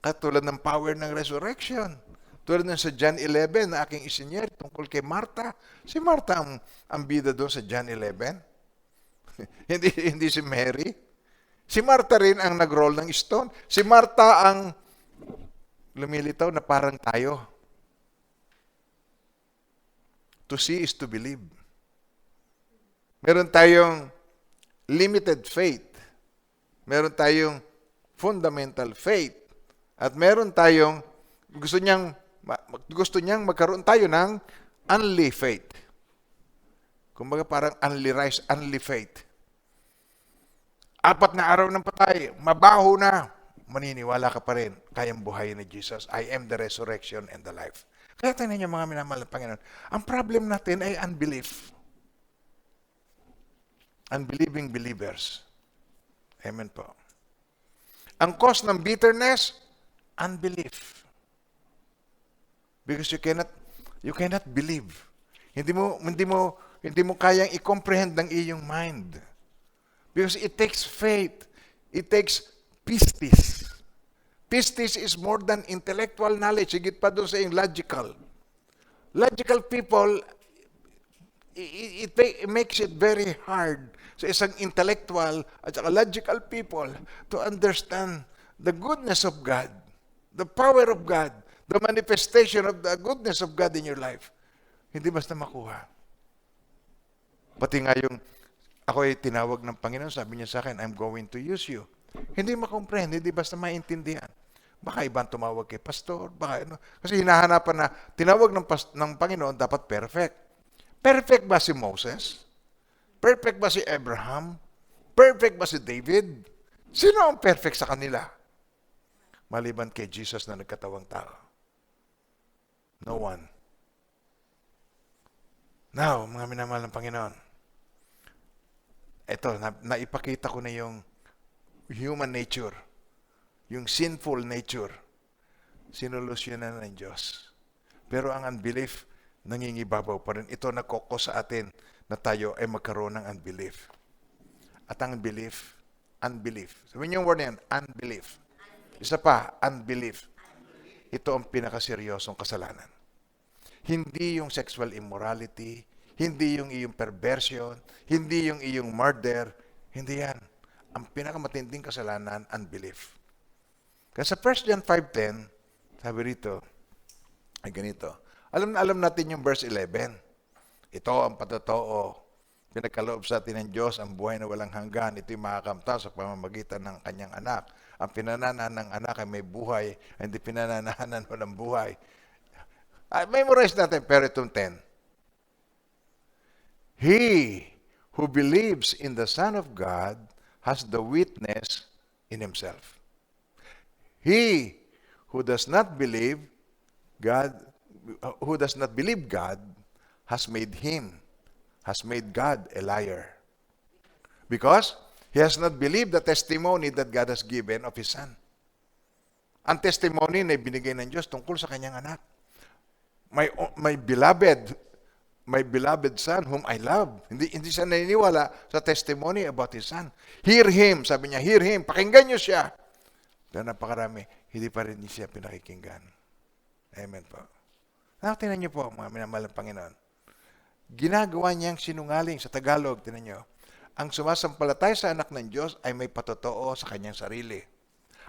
Katulad ng power ng resurrection. Tulad ng sa John 11 na aking isinyer tungkol kay Martha. Si Martha ang bida doon sa John 11. hindi si Mary. Si Martha rin ang nag-roll ng stone. Si Martha ang lumilitaw na parang tayo. To see is to believe. Meron tayong limited faith. Meron tayong fundamental faith. At meron tayong gusto niyang magkaroon tayo ng unli faith. Kumbaga parang unli rice, unli faith. 4 na araw ng patay, mabaho na, maniniwala ka pa rin, kayang buhayin ni Jesus. I am the resurrection and the life. Kaya tingnan niyo mga minamahal ng Panginoon, ang problem natin ay unbelief. Unbelieving believers. Amen po. Ang cause ng bitterness, unbelief. Because you cannot believe. Hindi mo kayang i-comprehend ng iyong mind. Because it takes faith. It takes pistis. Pistis is more than intellectual knowledge. Higit pa doon sa yung logical. Logical people, it makes it very hard sa isang intellectual at saka logical people to understand the goodness of God, the power of God, the manifestation of the goodness of God in your life. Hindi basta makuha. Pati nga yung ako ay tinawag ng Panginoon, sabi niya sa akin, I'm going to use you. Hindi makomprehend, hindi basta maintindihan. Baka ibang tumawag kay pastor, baka ano. Kasi hinahanapan na tinawag ng Panginoon dapat perfect. Perfect ba si Moses? Perfect ba si Abraham? Perfect ba si David? Sino ang perfect sa kanila? Maliban kay Jesus na nagkatawang tao. No one. Now, mga minamahal ng Panginoon, ito, naipakita ko na yung human nature, yung sinful nature, sinolusyonan ng Diyos. Pero ang unbelief, nangingibabaw pa rin. Ito nagkokos sa atin na tayo ay magkaroon ng unbelief. At ang unbelief. Sabihin niyo yung word na yan, unbelief. Isa pa, unbelief. Ito ang pinakaseryosong kasalanan. Hindi yung sexual immorality, hindi yung iyong perversion, hindi yung iyong murder, hindi yan. Ang pinakamatinding kasalanan, unbelief. Kasi sa 1 John 5:10, Sabi rito, ay ganito. Alam natin yung verse 11. Ito ang patotoo. Pinagkaloob sa atin ng Diyos ang buhay na walang hanggan. Ito'y makakamta sa pamamagitan ng kanyang anak. Ang pinananahan ng anak ay may buhay, hindi pinananahan walang buhay. Memorize natin, pero itong 10. He who believes in the Son of God has the witness in himself. He who does not believe God, has made God a liar. Because he has not believed the testimony that God has given of His Son. Ang testimony na binigay ng Diyos tungkol sa kanyang anak. My beloved Son whom I love. Hindi siya naniniwala sa testimony about His Son. Hear Him, sabi niya, hear Him, pakinggan niyo siya. Pero napakarami, hindi pa rin siya pinakikinggan. Amen po. Tingnan niyo po, mga minamahal ng Panginoon. Ginagawa niyang sinungaling sa Tagalog, tingnan niyo. Ang sumasampalataya sa anak ng Diyos ay may patotoo sa kanyang sarili.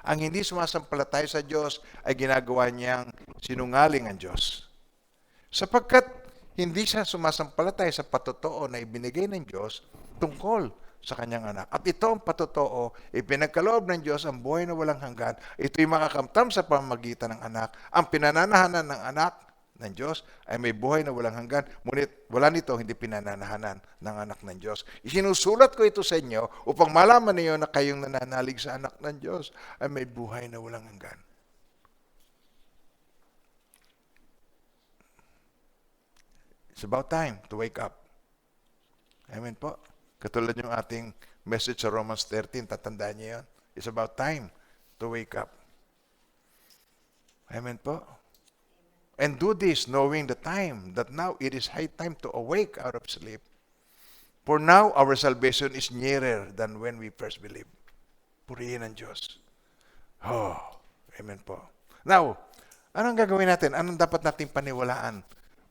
Ang hindi sumasampalataya sa Diyos ay ginagawa niyang sinungaling ang Diyos. Sapagkat hindi siya sumasampalataya sa patotoo na ibinigay ng Diyos tungkol sa kanyang anak. At ito ang patotoo, ipinagkaloob ng Diyos ang buhay na walang hanggan. Ito'y makakamtam sa pamamagitan ng anak. Ang pinananahanan ng anak ng Diyos ay may buhay na walang hanggan. Ngunit wala nito, hindi pinananahanan ng anak ng Diyos. Isinusulat ko ito sa inyo upang malaman niyo na kayong nananalig sa anak ng Diyos ay may buhay na walang hanggan. It's about time to wake up. Amen po. Katulad yung ating message sa Romans 13, tatandaan niyo yun. It's about time to wake up. Amen po. And do this knowing the time, that now it is high time to awake out of sleep. For now, our salvation is nearer than when we first believed. Purihin ang Diyos. Oh, amen po. Now, anong gagawin natin? Anong dapat nating paniwalaan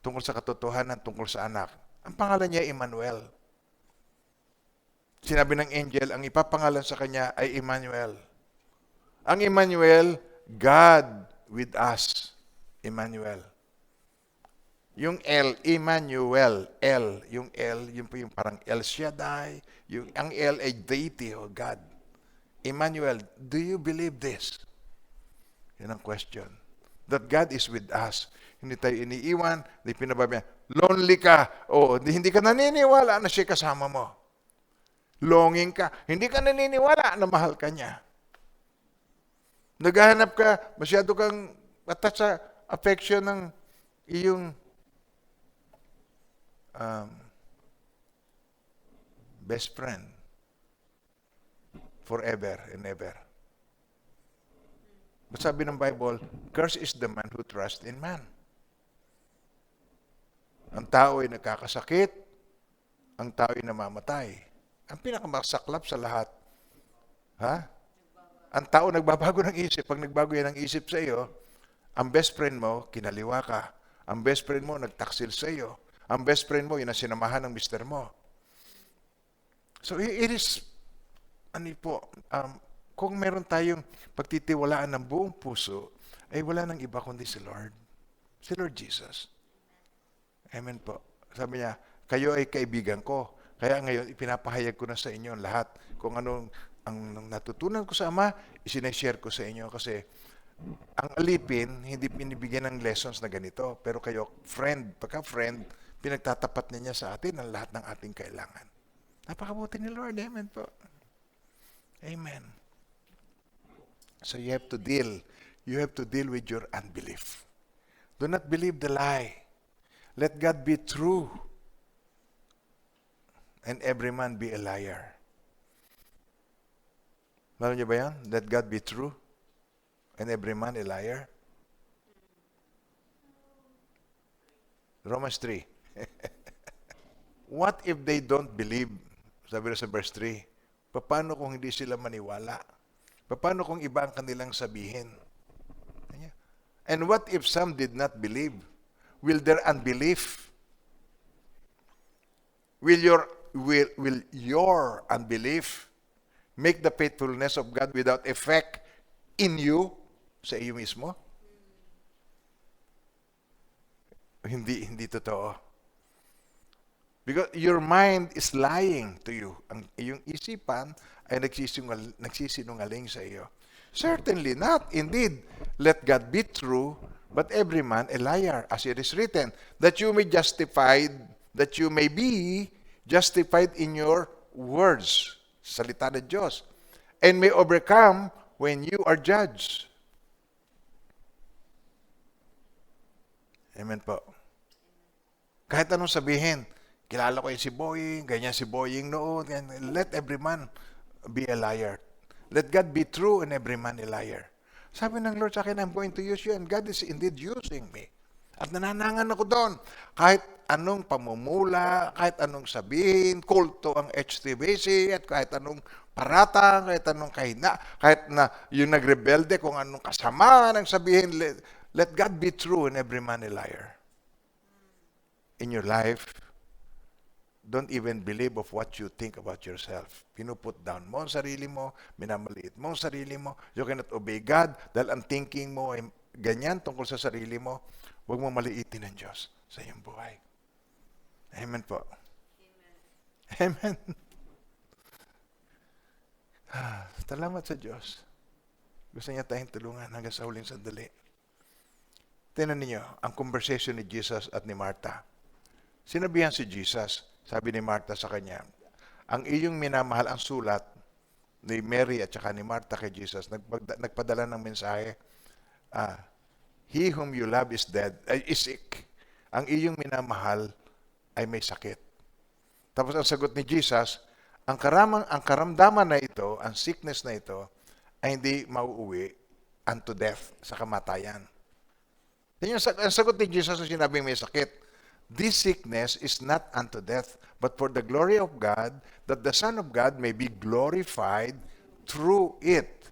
tungkol sa katotohanan, tungkol sa anak? Ang pangalan niya, Emmanuel. Sinabi ng angel, ang ipapangalan sa kanya ay Emmanuel. Ang Emmanuel, God with us. Emmanuel. Yung L, Emmanuel, L. Yung L, yun po yung parang El Shaddai. Ang L ay deity o God. Emmanuel, do you believe this? Yun ang question. That God is with us. Hindi tayo iniiwan, hindi pinababayan. Lonely ka, o hindi ka naniniwala na siya kasama mo. Longing ka, hindi ka naniniwala na mahal ka niya. Naghahanap ka, masyado kang attached sa affection ng iyong best friend forever and ever. Sabi ng Bible, cursed is the man who trusts in man. Ang tao ay nagkakasakit, ang tao ay namamatay. Ang pinakamasaklap sa lahat, ang tao nagbabago ng isip. Pag nagbago yan ang isip sa iyo, ang best friend mo, kinaliwa ka. Ang best friend mo, nagtaksil sa iyo. Ang best friend mo, yun ang sinamahan ng mister mo. So, it is, kung meron tayong pagtitiwalaan ng buong puso, ay wala nang iba kundi si Lord. Si Lord Jesus. Amen po. Sabi niya, kayo ay kaibigan ko. Kaya ngayon, ipinapahayag ko na sa inyo lahat kung anong ang natutunan ko sa Ama, isinashare ko sa inyo kasi ang alipin, hindi binibigyan ng lessons na ganito. Pero kayo, pagka friend, pinagtatapat niya sa atin ang lahat ng ating kailangan. Napakabuti ni Lord. Amen po. Amen. So you have to deal with your unbelief. Do not believe the lie. Let God be true. And every man be a liar. Alam niyo ba yan? Let God be true. And every man a liar. Romans 3. What if they don't believe? Sabi na sa verse 3. Paano kung hindi sila maniwala? Paano kung iba ang kanilang sabihin? And what if some did not believe? Will their unbelief, will your unbelief make the faithfulness of God without effect in you, sa iyo mismo? Hindi totoo. Because your mind is lying to you. Ang iyong isipan ay nagsisinungaling sa iyo. Certainly not. Indeed, let God be true, but every man a liar, as it is written, that you may be justified in your words, salita ng Diyos, and may overcome when you are judged. Amen po. Kahit anong sabihin, kilala ko yung si Boying, ganyan si Boying noon, ganyan. Let every man be a liar. Let God be true and every man a liar. Sabi ng Lord sa akin, I'm going to use you and God is indeed using me. At nananangan ako doon. Kahit anong pamumula, kahit anong sabihin, kulto ang HTBC, at kahit anong paratang, kahit anong kahina, kahit na yung nagrebelde kung anong kasama ng sabihin, let God be true and every man a liar. In your life, don't even believe of what you think about yourself. Pinuput down mo ang sarili mo, minamaliit mo ang sarili mo, you cannot obey God dahil ang thinking mo ay ganyan tungkol sa sarili mo. Huwag mo maliitin ang Diyos sa iyong buhay. Amen po. Amen. Salamat sa Diyos. Gusto niya tayong tulungan hanggang sa huling sandali. Tingnan ninyo ang conversation ni Jesus at ni Martha. Sinabihan si Jesus, sabi ni Martha sa kanya, ang iyong minamahal ang sulat ni Mary at saka ni Martha kay Jesus, nagpadala ng mensahe, he whom you love is sick. Ang iyong minamahal ay may sakit. Tapos ang sagot ni Jesus, ang karamdaman na ito, ang sickness na ito, ay hindi mauuwi unto death, sa kamatayan. Yan ang sagot ni Jesus na sinabing may sakit. This sickness is not unto death, but for the glory of God, that the Son of God may be glorified through it.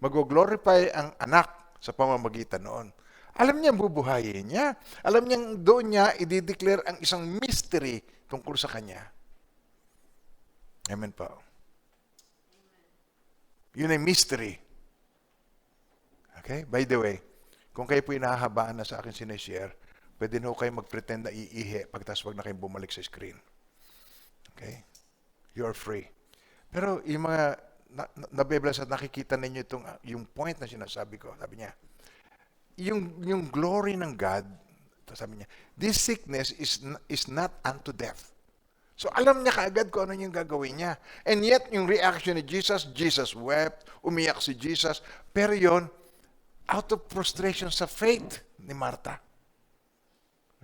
Mag-glorify ang anak sa pamamagitan noon. Alam niya bubuhayin niya. Alam niya doon niya i-declare ang isang mystery tungkol sa kanya. Amen po. Yun ay mystery. Okay? By the way, kung kayo po inahabaan na sa akin sinishare, pwede na kayo mag-pretend na iihi pagtas wag na kayong bumalik sa screen. Okay? You're free. Pero yung mga nabibless at nakikita ninyo yung point na sinasabi ko, sabi niya, yung glory ng God, sabi niya, this sickness is not unto death. So alam niya kaagad kung ano yung gagawin niya. And yet, yung reaction ni Jesus wept, umiyak si Jesus, pero yon out of frustration sa faith ni Martha.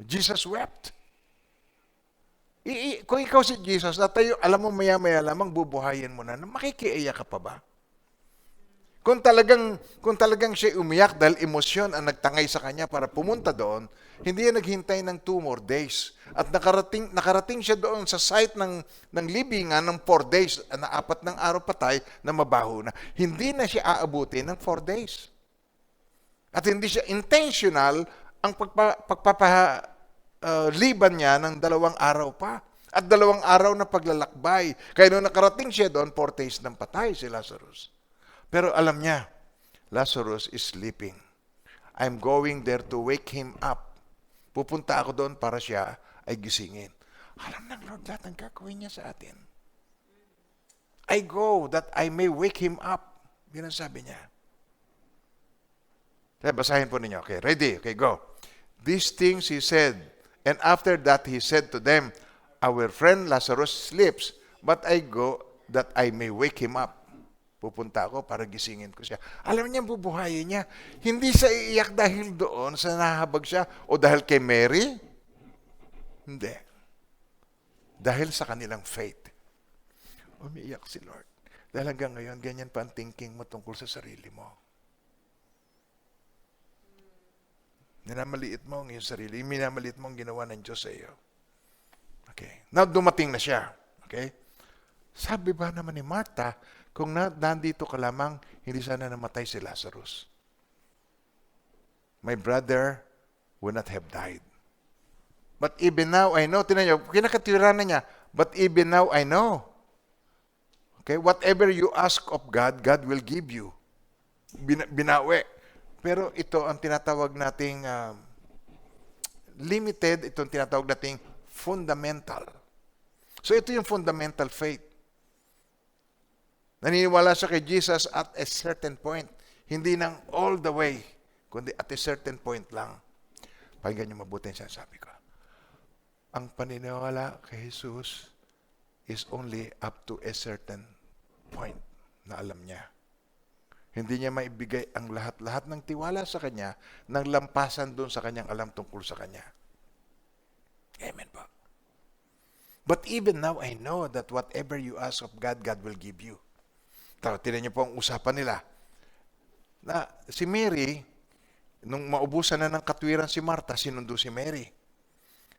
Jesus wept. Kung ikaw si Jesus, tayo, alam mo maya-maya lamang bubuhayin mo na, makikiiyak ka pa ba? Kung talagang siya umiyak dahil emosyon ang nagtangay sa kanya para pumunta doon, hindi yan naghintay ng 2 more days. At nakarating siya doon sa site ng libingan ng 4 days, na 4 ng araw patay na mabaho na. Hindi na siya aabutin ng 4 days. At hindi siya intentional ang liban niya ng 2 araw pa. At 2 araw na paglalakbay. Kaya nung nakarating siya doon, 4 days nang patay si Lazarus. Pero alam niya, Lazarus is sleeping. I'm going there to wake him up. Pupunta ako doon para siya ay gisingin. Alam ng Lord lahat ang gagawin niya sa atin. I go that I may wake him up. Yun ang sabi niya. Kaya basahin po ninyo. Okay, ready? Okay, go. These things he said, and after that he said to them, our friend Lazarus sleeps, but I go that I may wake him up. Pupunta ako para gisingin ko siya. Alam niya, bubuhayin niya. Hindi siya iiyak dahil doon sa nahabag siya o dahil kay Mary. Hindi. Dahil sa kanilang faith. Umiiyak si Lord. Dahil hanggang ngayon, ganyan pa ang thinking mo tungkol sa sarili mo. Minamaliit mo ang iyong sarili. Minamaliit mo ang ginawa ng Diyos sa iyo. Okay. Now, dumating na siya. Okay? Sabi ba naman ni Martha, kung nandito ka lamang, hindi sana namatay si Lazarus. My brother would not have died. But even now, I know. Tinan niyo, kinakatwiran na niya, but even now, I know. Okay? Whatever you ask of God, God will give you. Binawi. Pero ito ang tinatawag nating limited, itong tinatawag nating fundamental. So ito yung fundamental faith. Naniniwala siya kay Jesus at a certain point. Hindi nang all the way, kundi at a certain point lang. Pakinggan niyo mabuti yung sinasabi ko. Ang paniniwala kay Jesus is only up to a certain point na alam niya. Hindi niya maibigay ang lahat-lahat ng tiwala sa Kanya nang lampasan doon sa Kanyang alam tungkol sa Kanya. Amen po. But even now, I know that whatever you ask of God, God will give you. Tinan niyo po ang usapan nila. Na si Mary, nung maubusan na ng katwiran si Martha, sinundo si Mary.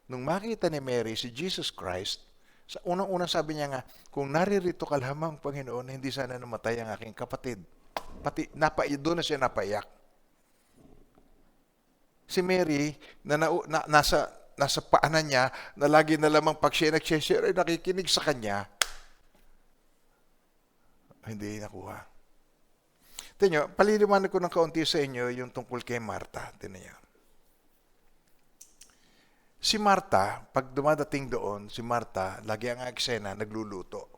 Nung makita ni Mary si Jesus Christ, sa unang-unang sabi niya nga, kung naririto ka lamang, Panginoon, hindi sana namatay ang aking kapatid. Pati, doon na siya napaiyak. Si Mary, nasa paanan niya, na lagi na lamang pag siya nag-share, nakikinig sa kanya, hindi nakuha. Tingnan nyo, paliliwanag ko ng kaunti sa inyo yung tungkol kay Martha. Tingnan nyo. Si Martha, pag dumadating doon, si Martha, lagi ang eksena, nagluluto.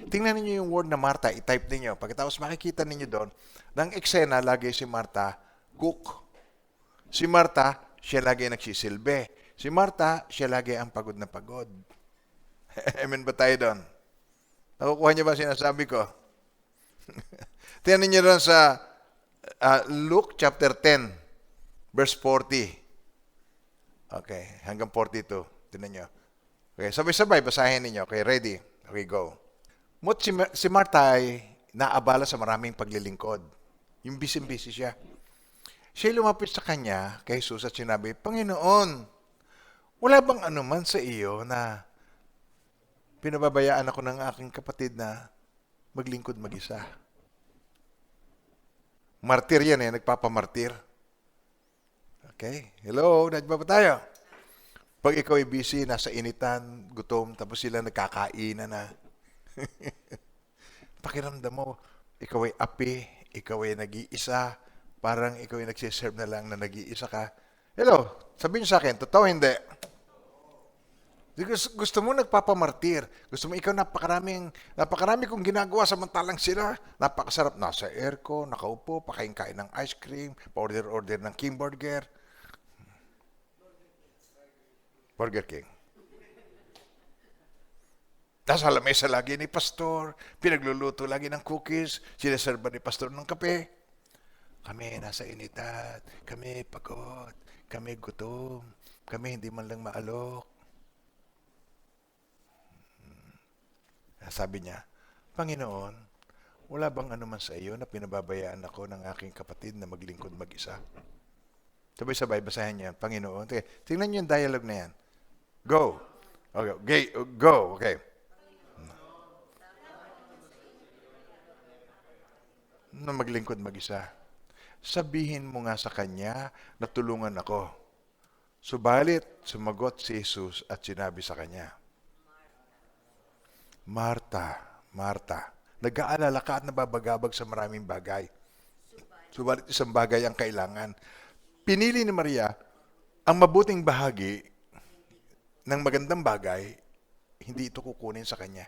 Tingnan niyo yung word na Martha, i-type niyo. Pagkatapos makikita niyo doon, ng eksena, lagi si Martha, cook. Si Martha, siya lagi nagsisilbi. Si Martha, siya lagi ang pagod na pagod. Amen ba tayo doon? Nakukuha niyo ba sinasabi ko? Tingnan niyo doon sa Luke chapter 10, verse 40. Okay, hanggang 42. Tingnan niyo. Okay, sabay-sabay, basahin niyo. Okay, ready? Okay, go. Si Martha ay naabala sa maraming paglilingkod. Yung busy-busy siya. Siya lumapit sa kanya, kay Jesus, at sinabi, Panginoon, wala bang anuman sa iyo na pinababayaan ako ng aking kapatid na maglingkod mag-isa? Martir yan nagpapamartir. Okay, hello, nandiyan ba tayo? Pag ikaw ay busy, nasa initan, gutom, tapos sila nagkakainan na. Pakiramdam mo, ikaw ay api, ikaw ay nag-iisa, parang ikaw ay nagsiserve na lang na nag-iisa ka. Hello, sabihin niyo sa akin, totoo hindi? Gusto mo nagpapamartir. Gusto mo ikaw napakarami kong ginagawa samantalang sila. Napakasarap. Nasa aircon, nakaupo, pakain-kain ng ice cream, pa-order-order ng King Burger. Burger King. Nasa lamesa lagi ni Pastor, pinagluluto lagi ng cookies, sinaserba ni Pastor ng kape. Kami nasa initan, kami pagod, kami gutom, kami hindi man lang maalok. Sabi niya, Panginoon, wala bang anuman sa iyo na pinababayaan ako ng aking kapatid na maglingkod mag-isa? Sabay-sabay, basahin niya, Panginoon. Tingnan niyo yung dialogue na yan. Go. Okay, go. Okay. Na maglingkod mag-isa. Sabihin mo nga sa kanya na tulungan ako. Subalit, sumagot si Jesus at sinabi sa kanya, Martha, Martha, nag-aalala ka at nababagabag sa maraming bagay. Subalit isang bagay ang kailangan. Pinili ni Maria ang mabuting bahagi ng magandang bagay, hindi ito kukunin sa kanya.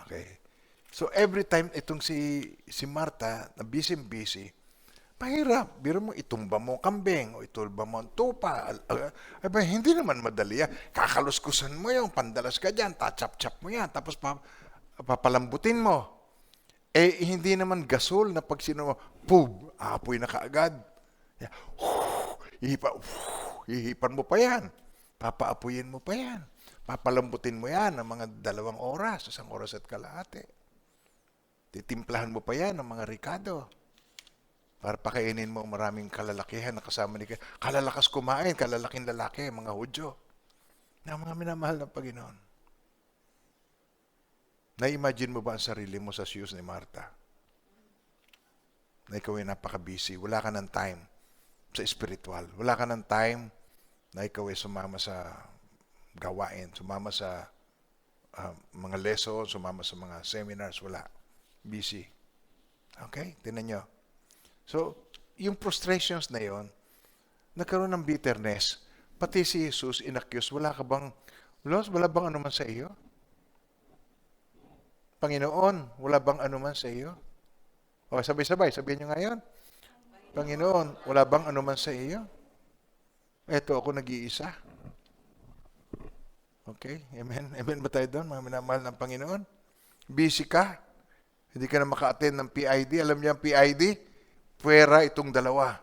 Okay. So every time itong si Martha, na busy, pahirap. Biro mo, itumba mo kambing, o itulba mo ang tupa. Hindi naman madali yan. Kakaluskusan mo yung pandalas ka dyan, tachap-chap mo yan, tapos papalambutin mo. Hindi naman gasol na pag sino mo, pub, aapoy na kaagad. Hihipan mo pa yan. Papaapuyin mo pa yan. Papalambutin mo yan ng mga 2 oras, 1 oras at kalahati. Titimplahan mo pa yan ng mga ricado. Para pakainin mo maraming kalalakihan na kasama ni kalalakas kumain, kalalaking lalaki, mga Hudyo. Na mga minamahal ng Panginoon. Na-imagine mo ba ang sarili mo sa shoes ni Martha? Na ikaw ay napaka-busy. Wala ka ng time sa spiritual. Wala ka ng time na ikaw ay sumama sa gawain, sumama sa mga lessons, sumama sa mga seminars. Wala. Busy. Okay? Tingnan nyo. So, yung frustrations na yon, nagkaroon ng bitterness. Pati si Jesus inaccuse, wala bang anuman sa iyo? Panginoon, wala bang anuman sa iyo? O sabay-sabay, sabihin nyo ngayon. Panginoon, wala bang anuman sa iyo? Eto ako nag-iisa. Okay, amen. Amen ba tayo doon, mga minamahal ng Panginoon? Busy ka. Hindi ka na maka-attend ng PID. Alam niyo ang PID? Puwera itong dalawa.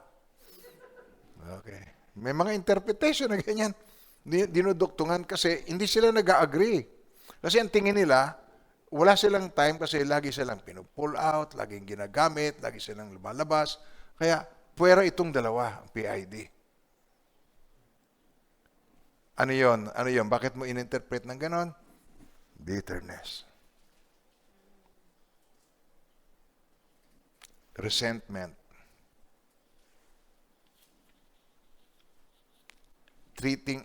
Okay. May mga interpretation na ganyan. Dinuduktungan kasi hindi sila nag-agree. Kasi ang tingin nila, wala silang time kasi lagi silang pinupull out, laging ginagamit, lagi silang lumalabas. Kaya, puwera itong dalawa, ang PID. Ano yon? Ano yon? Bakit mo in-interpret ng ganon? Bitterness. Resentment.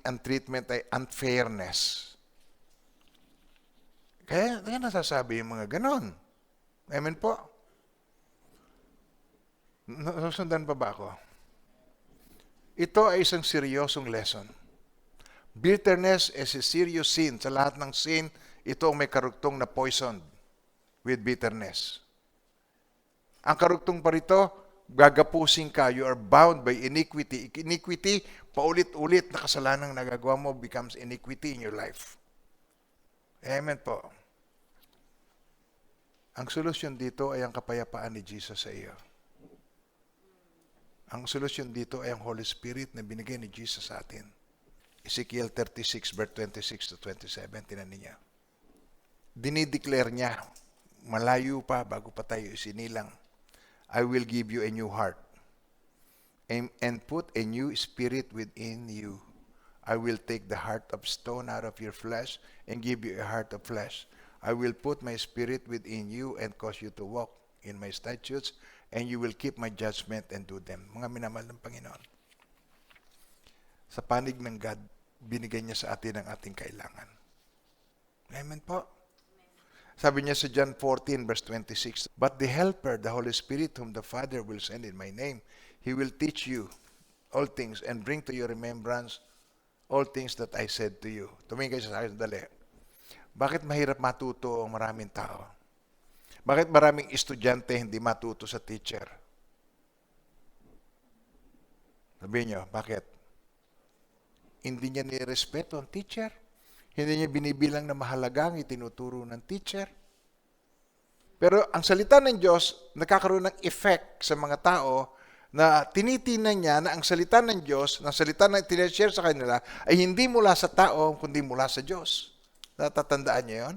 Ang treatment ay unfairness. Kaya nasasabi yung mga ganon. Amen po. Nasusundan pa ba ako? Ito ay isang seryosong lesson. Bitterness is a serious sin. Sa lahat ng sin, ito ang may karugtong na poisoned with bitterness. Ang karugtong pa rito, gagapusin ka. You are bound by iniquity. Iniquity, paulit-ulit na kasalanang nagagawa mo becomes iniquity in your life. Amen po. Ang solusyon dito ay ang kapayapaan ni Jesus sa iyo. Ang solusyon dito ay ang Holy Spirit na binigay ni Jesus sa atin. Ezekiel 36, verse 26 to 27, tinan niya. Dinideclare niya, malayo pa bago pa tayo isinilang, I will give you a new heart and put a new spirit within you. I will take the heart of stone out of your flesh and give you a heart of flesh. I will put my spirit within you and cause you to walk in my statutes, and you will keep my judgment and do them. Mga minamahal ng Panginoon. Sa panig ng God, binigay niya sa atin ang ating kailangan. Amen po. Sabi niya sa John 14, verse 26, But the Helper, the Holy Spirit, whom the Father will send in my name, He will teach you all things and bring to your remembrance all things that I said to you. Tumingin kayo sa akin, dali. Bakit mahirap matuto ang maraming tao? Bakit maraming estudyante hindi matuto sa teacher? Sabihin niyo, bakit? Hindi niya nirespeto ang teacher. Hindi niya binibilang na mahalaga ang itinuturo ng teacher. Pero ang salita ng Diyos, nakakaroon ng effect sa mga tao na tinitinan niya na ang salita ng Diyos, na salita na tinashare sa kanila, ay hindi mula sa tao, kundi mula sa Diyos. Natatandaan niyo yun?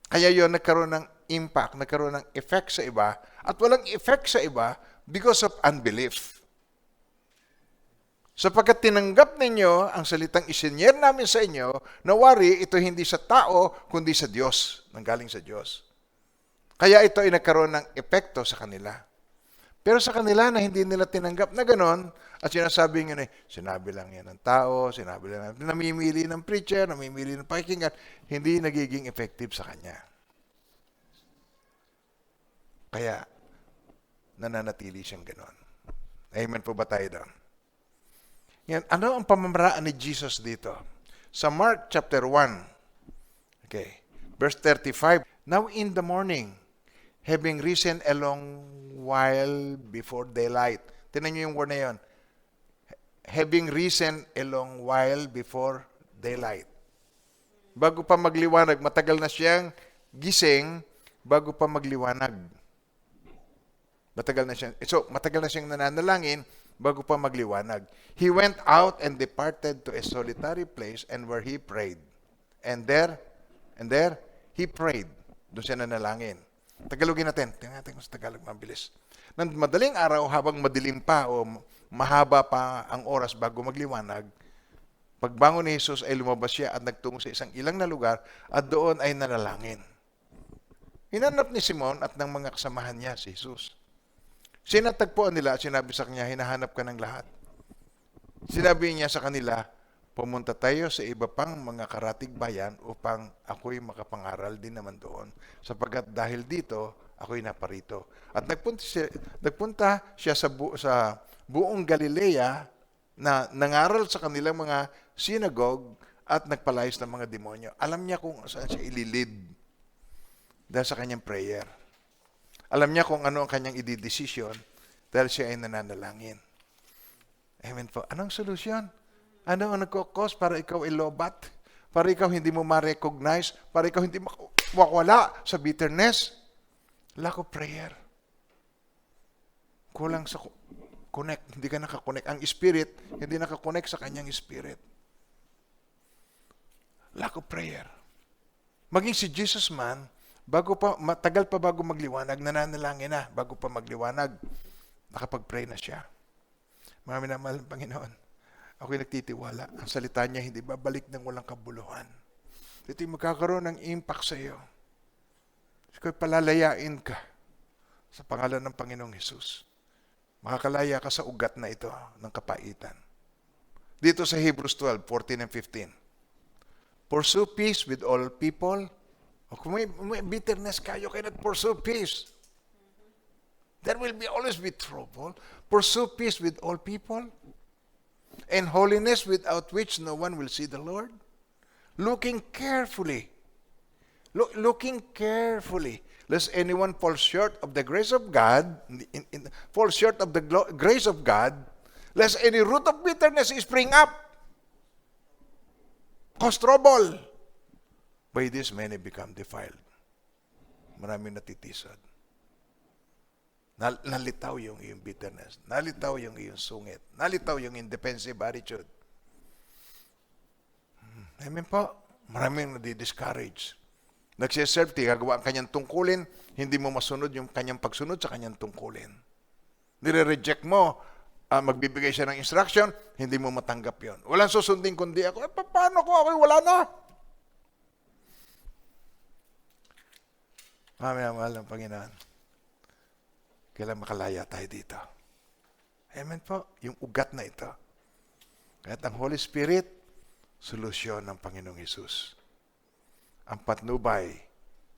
Kaya yun, nagkaroon ng impact, nagkaroon ng effect sa iba, at walang effect sa iba because of unbelief. Sapagkat tinanggap ninyo ang salitang isinyer namin sa inyo, nawari ito hindi sa tao, kundi sa Diyos, nanggaling sa Diyos. Kaya ito ay nagkaroon ng epekto sa kanila. Pero sa kanila na hindi nila tinanggap na ganon, at sinasabi nga sinabi lang yan ng tao, sinabi lang, namimili ng preacher, namimili ng pakinggan, hindi nagiging effective sa kanya. Kaya, nananatili siyang ganon. Amen po ba tayo doon? Yan, ano ang pamamaraan ni Jesus dito? Sa Mark chapter 1, okay, verse 35, Now in the morning, having risen a long while before daylight. Tingnan niyo yung word na yun. Having risen a long while before daylight. Bago pa magliwanag, matagal na siyang gising bago pa magliwanag. Matagal na siyang nananalangin bago pa magliwanag. He went out and departed to a solitary place and where he prayed. And there, he prayed. Doon siya nanalangin. Tagalogin natin. Tingnan natin kung sa Tagalog mabilis. Nang madaling araw, habang madilim pa o mahaba pa ang oras bago magliwanag, pagbangon ni Jesus ay lumabas siya at nagtungo sa isang ilang na lugar at doon ay nanalangin. Hinanap ni Simon at ng mga kasamahan niya si Jesus. Sinatagpuan nila at sinabi sa kanya, hinahanap ka ng lahat. Sinabi niya sa kanila, pumunta tayo sa iba pang mga karatig bayan upang ako'y makapangaral din naman doon. Sapagkat dahil dito, ako'y naparito. At nagpunta siya sa buong Galilea na nangaral sa kanilang mga synagogue at nagpalayas ng mga demonyo. Alam niya kung saan siya ililid dahil sa kanyang prayer. Alam niya kung ano ang kanyang ididesisyon dahil siya ay nananalangin. Amen po. Anong solusyon? Ano ang nagkakos para ikaw ay lobat? Para ikaw hindi mo ma-recognize? Para ikaw hindi mawala sa bitterness? Lack of prayer. Kulang sa connect. Hindi ka nakakonect. Ang spirit, hindi nakakonect sa kanyang spirit. Lack of prayer. Maging si Jesus man, matagal pa bago magliwanag, nananalangin na. Bago pa magliwanag, nakapag-pray na siya. Mga minamahal ng Panginoon, ako'y nagtitiwala. Ang salita niya hindi babalik ng walang kabuluhan. Ito'y magkakaroon ng impact sa iyo. Ikaw palalayain ka sa pangalan ng Panginoong Hesus. Makakalaya ka sa ugat na ito ng kapaitan. Dito sa Hebrews 12, 14 and 15. Pursue peace with all people. O kung may bitterness ka, you cannot pursue peace. There will always be trouble. Pursue peace with all people. And holiness without which no one will see the Lord. Looking carefully. Looking carefully. Lest anyone fall short of the grace of God. Fall short of the grace of God. Lest any root of bitterness spring up. Cause trouble. By this many become defiled. Maraming natitisod. Nalitaw yung iyong bitterness. Nalitaw yung iyong sungit. Nalitaw yung indefensive attitude. Amen po. Maraming nadi-discourage. Nagsiserve, gagawa ang kanyang tungkulin, hindi mo masunod yung kanyang pagsunod sa kanyang tungkulin. Nire-reject mo, magbibigay siya ng instruction, hindi mo matanggap yon. Walang susundin kundi ako. Paano ko? Ako'y wala na. Mahal ng Panginoon. Kailan makalaya tayo dito. Amen po. Yung ugat na ito. Kahit ang Holy Spirit, solusyon ng Panginoong Hesus. Ang patnubay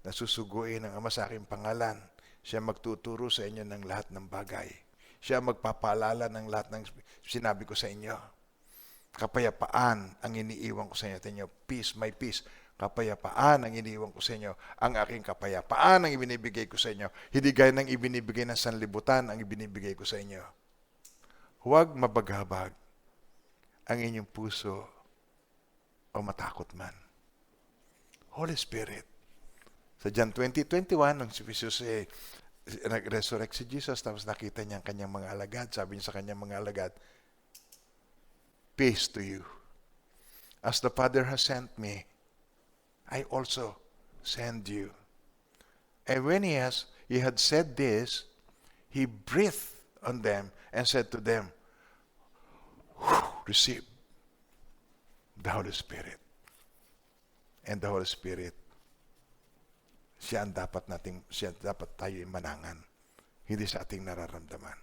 na susuguin ng Ama sa aking pangalan, siya magtuturo sa inyo ng lahat ng bagay. Siya magpapaalala ng lahat ng sinabi ko sa inyo. Kapayapaan ang iniiwan ko sa inyo. Peace, my peace. Kapayapaan ang iniiwan ko sa inyo. Ang aking kapayapaan ang ibinibigay ko sa inyo. Hindi gaya ng ibinibigay ng sanlibutan ang ibinibigay ko sa inyo. Huwag mabaghabag ang inyong puso o matakot man. Holy Spirit. Sa John 20:21, nung si Jesus nag-resurrect si Jesus, tapos nakita niya ang kanyang mga alagad, sabi niya sa kanyang mga alagad, peace to you. As the Father has sent me, I also send you. And when he had said this, he breathed on them and said to them, receive the Holy Spirit. And the Holy Spirit, siya dapat tayo manangan, hindi sa ating nararamdaman.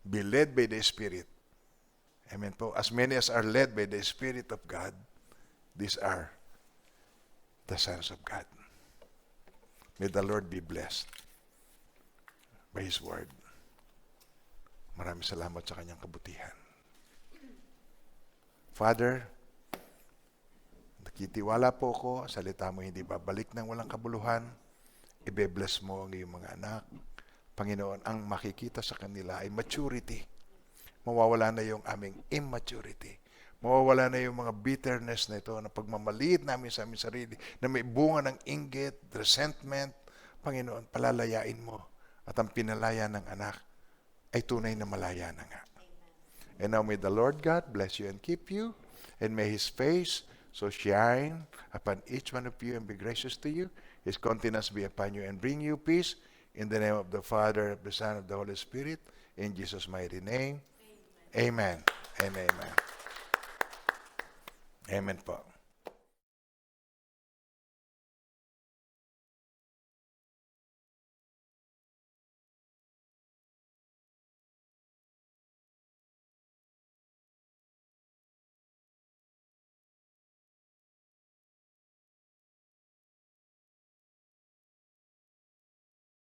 Be led by the Spirit. Amen po. As many as are led by the Spirit of God, these are the sons of God. May the Lord be blessed by His word. Maraming salamat sa kanyang kabutihan. Father, nakitiwala po ko, salita mo hindi babalik ng walang kabuluhan. Ibe-bless mo ang iyong mga anak. Panginoon, ang makikita sa kanila ay maturity. Mawawala na yung aming immaturity. Mawawala na yung mga bitterness na ito, na pagmamaliit namin sa aming sarili, na may bunga ng inggit, resentment. Panginoon, palalayain mo. At ang pinalaya ng anak ay tunay na malaya na nga. And now may the Lord God bless you and keep you, and may His face so shine upon each one of you and be gracious to you. His countenance be upon you and bring you peace. In the name of the Father, of the Son, of the Holy Spirit, in Jesus' mighty name. Amen. Amen. And amen. Amen po.